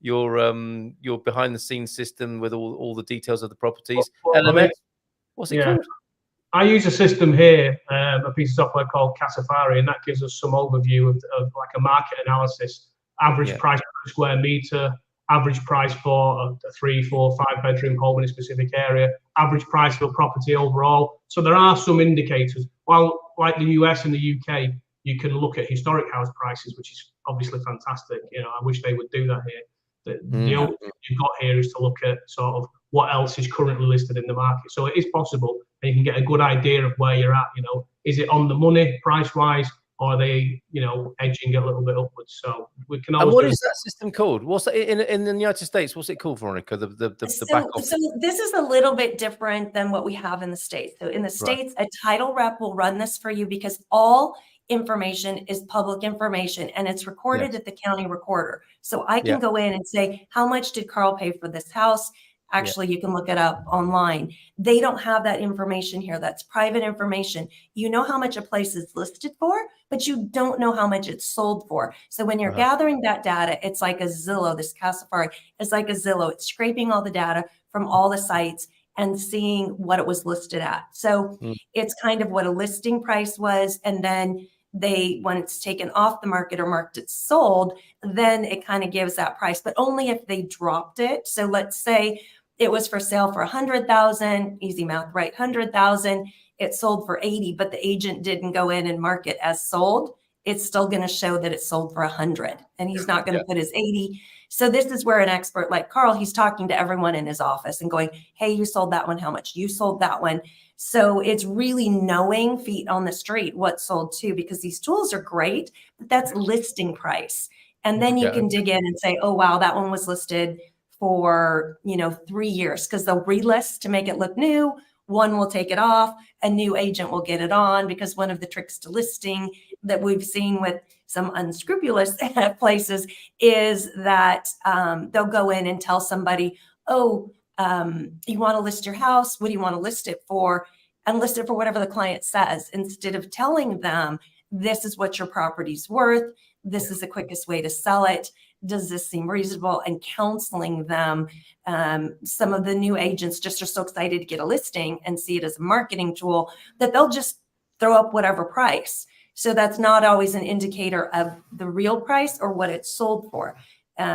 Your behind the scenes system with all the details of the properties. LMS. What's it called? I use a system here, a piece of software called Casafari, and that gives us some overview of like a market analysis. Average price per square meter, average price for a 3, 4, 5 bedroom home in a specific area, average price for property overall. So there are some indicators. While like the US and the UK, you can look at historic house prices, which is obviously fantastic. You know, I wish they would do that here. The only thing you've got here is to look at sort of what else is currently listed in the market. So it is possible, and you can get a good idea of where you're at. You know, is it on the money price wise? Or are they, you know, edging a little bit upwards? So we can always. And what is that system called? What's that in the United States? What's it called, Veronica? The back office. So this is a little bit different than what we have in the States. So in the States, a title rep will run this for you because all information is public information and it's recorded at the county recorder. So I can go in and say, how much did Carl pay for this house? Actually, you can look it up online. They don't have that information here. That's private information. You know how much a place is listed for, but you don't know how much it's sold for. So when you're gathering that data, it's like a Zillow, this Casafari is like a Zillow. It's scraping all the data from all the sites and seeing what it was listed at. So it's kind of what a listing price was. And then when it's taken off the market or marked it sold, then it kind of gives that price, but only if they dropped it. So let's say it was for sale for 100,000, easy math, right? 100,000, it sold for 80, but the agent didn't go in and mark it as sold. It's still going to show that it sold for 100 and he's not going to put his 80. So this is where an expert like Carl, he's talking to everyone in his office and going, hey, you sold that one. How much? You sold that one. So it's really knowing feet on the street what sold too, because these tools are great, but that's listing price. And then you can dig in and say, oh, wow, that one was listed for, 3 years, because they'll relist to make it look new. One will take it off. A new agent will get it on, because one of the tricks to listing that we've seen with some unscrupulous places is that they'll go in and tell somebody, oh, you want to list your house? What do you want to list it for? And list it for whatever the client says, instead of telling them, this is what your property's worth. This is the quickest way to sell it. Does this seem reasonable? And counseling them. Some of the new agents just are so excited to get a listing and see it as a marketing tool that they'll just throw up whatever price. So that's not always an indicator of the real price or what it's sold for.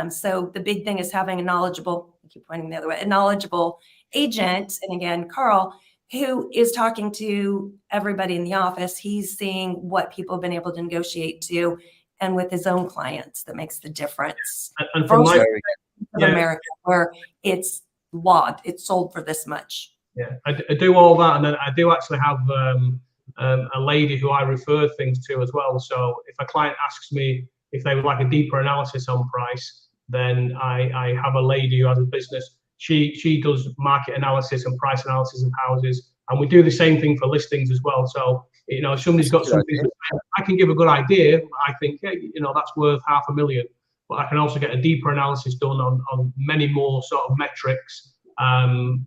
So the big thing is having a knowledgeable, I keep pointing the other way, a knowledgeable agent. And again, Carl, who is talking to everybody in the office. He's seeing what people have been able to negotiate to, and with his own clients, that makes the difference. And for America, where it's logged, it's sold for this much. Yeah, I do all that, and then I do actually have a lady who I refer things to as well. So if a client asks me if they would like a deeper analysis on price, then I have a lady who has a business. She does market analysis and price analysis of houses, and we do the same thing for listings as well. So if somebody's got something, I can give a good idea. I think, hey, that's worth $500,000. but I can also get a deeper analysis done on many more sort of metrics, and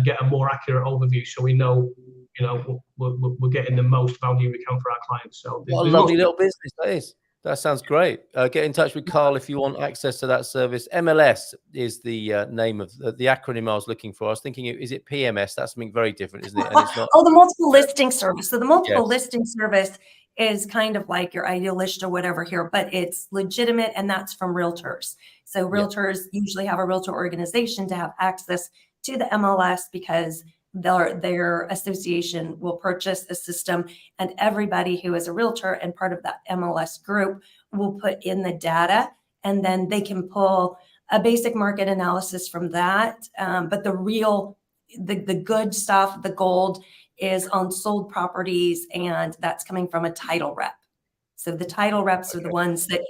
get a more accurate overview, so we know, you know, we're getting the most value we can for our clients. So what a lovely little business that is. That sounds great. Get in touch with Carl if you want access to that service. MLS is the name of the acronym I was looking for. I was thinking, is it PMS? That's something very different, isn't it? And it's not. Oh, the multiple listing service. So the multiple listing service is kind of like your ideal list or whatever here, but it's legitimate, and that's from realtors. So realtors usually have a realtor organization to have access to the MLS, because their association will purchase a system, and everybody who is a realtor and part of that MLS group will put in the data, and then they can pull a basic market analysis from that. But the good stuff, the gold, is on sold properties, and that's coming from a title rep. So the title reps are the ones that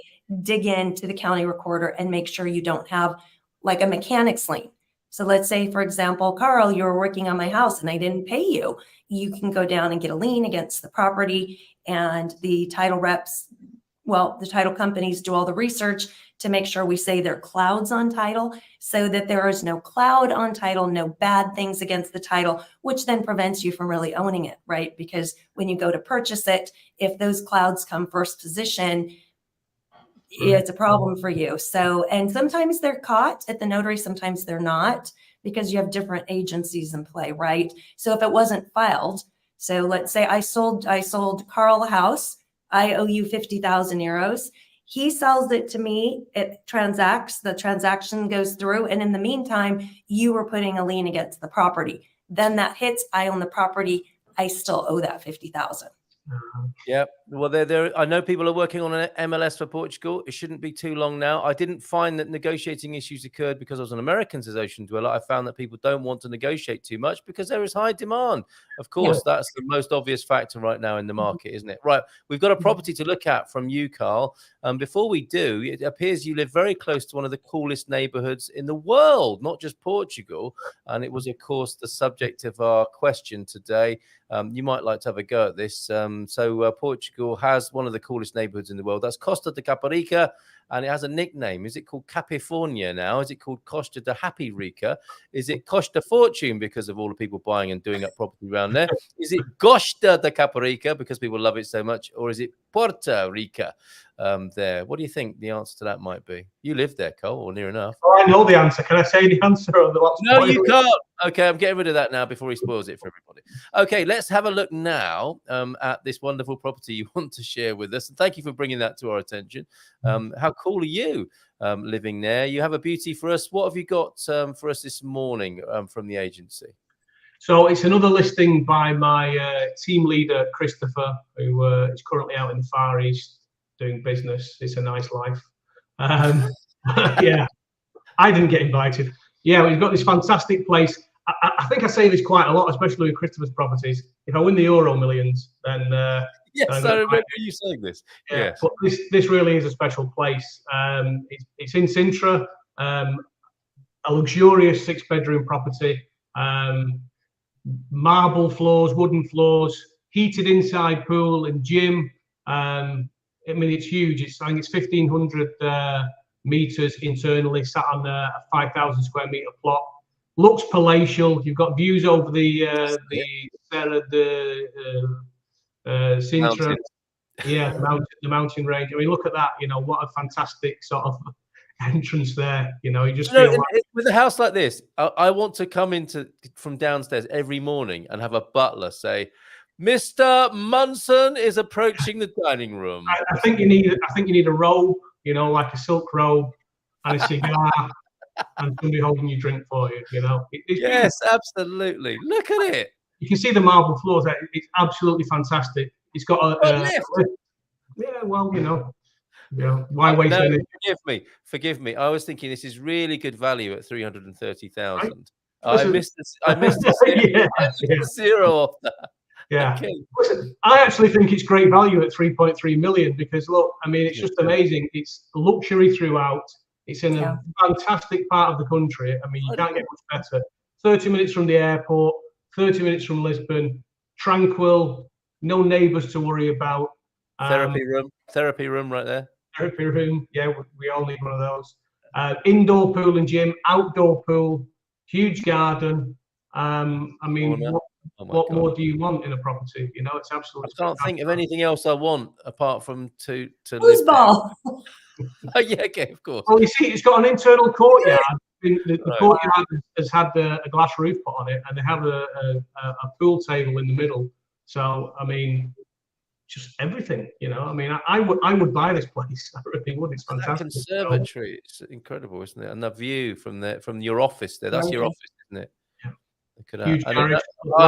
dig into the county recorder and make sure you don't have like a mechanic's lien. So let's say, for example, Carl, you were working on my house and I didn't pay you. You can go down and get a lien against the property, and the title reps, well, the title companies do all the research to make sure we say there are clouds on title, so that there is no cloud on title, no bad things against the title, which then prevents you from really owning it, right? Because when you go to purchase it, if those clouds come first position, it's a problem for you. So, and sometimes they're caught at the notary, sometimes they're not, because you have different agencies in play, right? So if it wasn't filed, so let's say I sold Carl a house, I owe you 50,000 euros. He sells it to me, it transacts, the transaction goes through, and in the meantime, you were putting a lien against the property. Then that hits, I own the property, I still owe that 50,000. Yeah, well, I know people are working on an MLS for Portugal. It shouldn't be too long now. I didn't find that negotiating issues occurred because I was an Americans as ocean dweller. I found that people don't want to negotiate too much because there is high demand. Of course, that's the most obvious factor right now in the market, isn't it? Right, we've got a property to look at from you, Carl. Before we do, it appears you live very close to one of the coolest neighborhoods in the world, not just Portugal. And it was, of course, the subject of our question today. You might like to have a go at this. Portugal has one of the coolest neighborhoods in the world. That's Costa de Caparica, and it has a nickname. Is it called Capifornia now? Is it called Costa de Happy Rica? Is it Costa Fortune because of all the people buying and doing up property around there? Is it Costa de Caparica because people love it so much? Or is it Puerto Rica there? What do you think the answer to that might be? You live there, Cole, or near enough. Oh, I know the answer. Can I say the answer? No, you can't. Okay, I'm getting rid of that now before he spoils it for everybody. Okay, let's have a look now at this wonderful property you want to share with us. And thank you for bringing that to our attention. How cool are you living there? You have a beauty for us. What have you got for us this morning from the agency? So it's another listing by my team leader, Christopher, who is currently out in the Far East doing business. It's a nice life. Yeah, I didn't get invited. Yeah, we've got this fantastic place. I think I say this quite a lot, especially with Christopher's properties. If I win the Euro Millions, then yes, I remember you saying this. Yeah, yes. But this really is a special place. It's in Sintra, a luxurious 6-bedroom property, marble floors, wooden floors, heated inside pool and gym. I mean, it's huge. I think it's 1,500 meters internally, sat on a 5,000 square meter plot. Looks palatial. You've got views over the Serra de Sintra. Yeah, the mountain range. I mean, look at that. You know, what a fantastic sort of entrance there. You know, you just feel like... with a house like this, I want to come from downstairs every morning and have a butler say, Mr. Munson is approaching the dining room. I think you need a robe, you know, like a silk robe and a cigar and somebody holding your drink for you, you know. Yes, absolutely. Look at it. You can see the marble floors. It's absolutely fantastic. It's got a lift. Yeah, well, you know, why waste it? Forgive me. I was thinking this is really good value at 330,000. I missed the zero off that. Yeah. Okay. Listen, I actually think it's great value at 3.3 million because look, I mean, it's just amazing. It's luxury throughout. It's in a fantastic part of the country. I mean, you can't get much better. 30 minutes from the airport, 30 minutes from Lisbon, tranquil, no neighbours to worry about. Therapy room right there. therapy room. Yeah, we all need one of those. Indoor pool and gym, outdoor pool, huge garden. I mean, what more do you want in a property? You know, it's absolutely. I can't think of anything else I want apart from to foosball. Oh, yeah, okay, of course. Well, you see, it's got an internal courtyard. The courtyard has had a glass roof put on it, and they have a pool table in the middle. So, I mean, just everything, you know. I mean, I would buy this place. I really would. It's fantastic. That conservatory, it's incredible, isn't it? And the view from your office there. That's your office, isn't it? Yeah. Huge garage.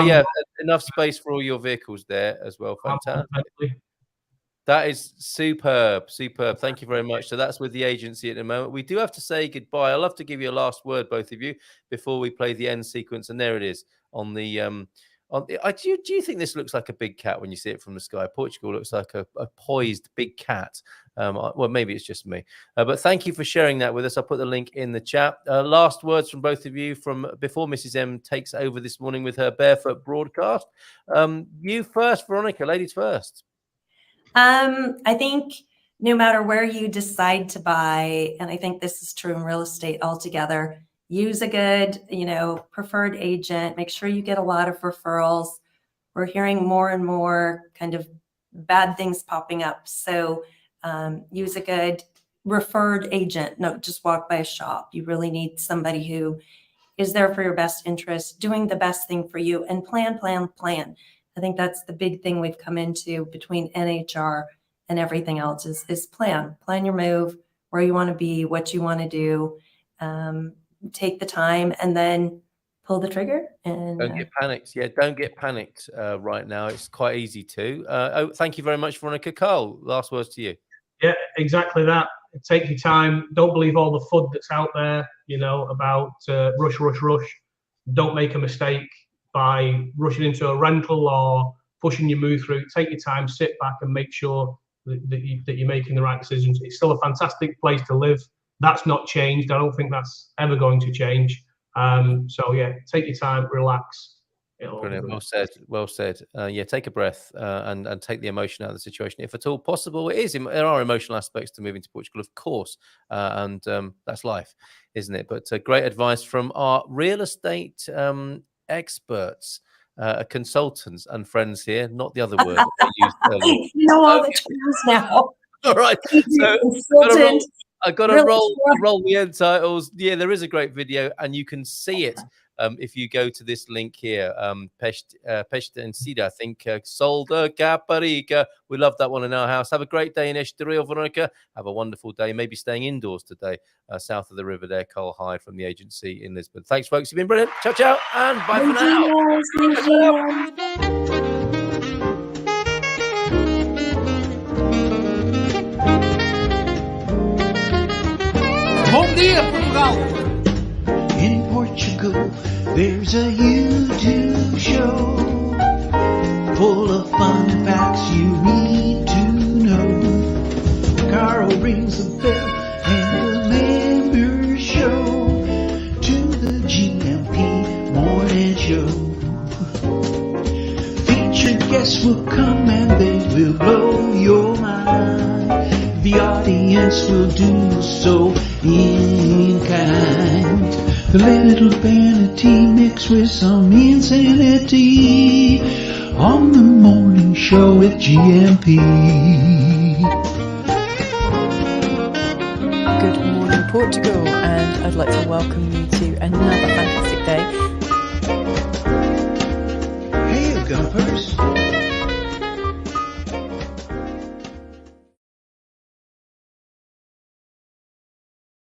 Yeah, enough space for all your vehicles there as well. Fantastic. That is superb. Thank you very much. So that's with the agency at the moment. We do have to say goodbye. I'd love to give you a last word, both of you, before we play the end sequence. And there it is on the. Do you think this looks like a big cat when you see it from the sky? Portugal looks like a poised big cat. Well, maybe it's just me. But thank you for sharing that with us. I'll put the link in the chat. Last words from both of you from before Mrs. M takes over this morning with her barefoot broadcast. You first, Veronica. Ladies first. I think no matter where you decide to buy, and I think this is true in real estate altogether, use a good, preferred agent. Make sure you get a lot of referrals. We're hearing more and more kind of bad things popping up. So use a good referred agent. Don't just walk by a shop. You really need somebody who is there for your best interest, doing the best thing for you, and plan. I think that's the big thing we've come into between NHR and everything else is plan your move, where you want to be, what you want to do, take the time, and then pull the trigger. And don't get panicked. Yeah, don't get panicked right now. It's quite easy to. Thank you very much, Veronica. Carl, last words to you. Yeah, exactly that. Take your time. Don't believe all the FUD that's out there, about rush. Don't make a mistake by rushing into a rental or pushing your move through. Take your time, sit back, and make sure that you're making the right decisions. It's still a fantastic place to live. That's not changed. I don't think that's ever going to change. So yeah, take your time, relax. Brilliant. Well said. Yeah, take a breath and take the emotion out of the situation, if at all possible. There are emotional aspects to moving to Portugal, of course, and that's life, isn't it? But great advice from our real estate experts, consultants, and friends here. Not the other word that I used earlier. You know all the terms now. All right. I've got to roll the end titles. Yeah, there is a great video, and you can see it if you go to this link here. Peste and Sida, I think. Solda Caparica. We love that one in our house. Have a great day in Estoril, Veronica. Have a wonderful day. Maybe staying indoors today, south of the river there. Carl Hyde from the agency in Lisbon. Thanks, folks. You've been brilliant. Ciao, and bye for now. Thank you. Bom dia, Portugal! In Portugal, there's a YouTube show full of fun facts you need to know. Carl rings the bell and the members show to the GMP morning show. Featured guests will come and they will blow your mind. The audience will do so in kind. The little vanity mixed with some insanity on the morning show with GMP. Good morning, Portugal, and I'd like to welcome you to another fantastic day. Hey, Gumpers.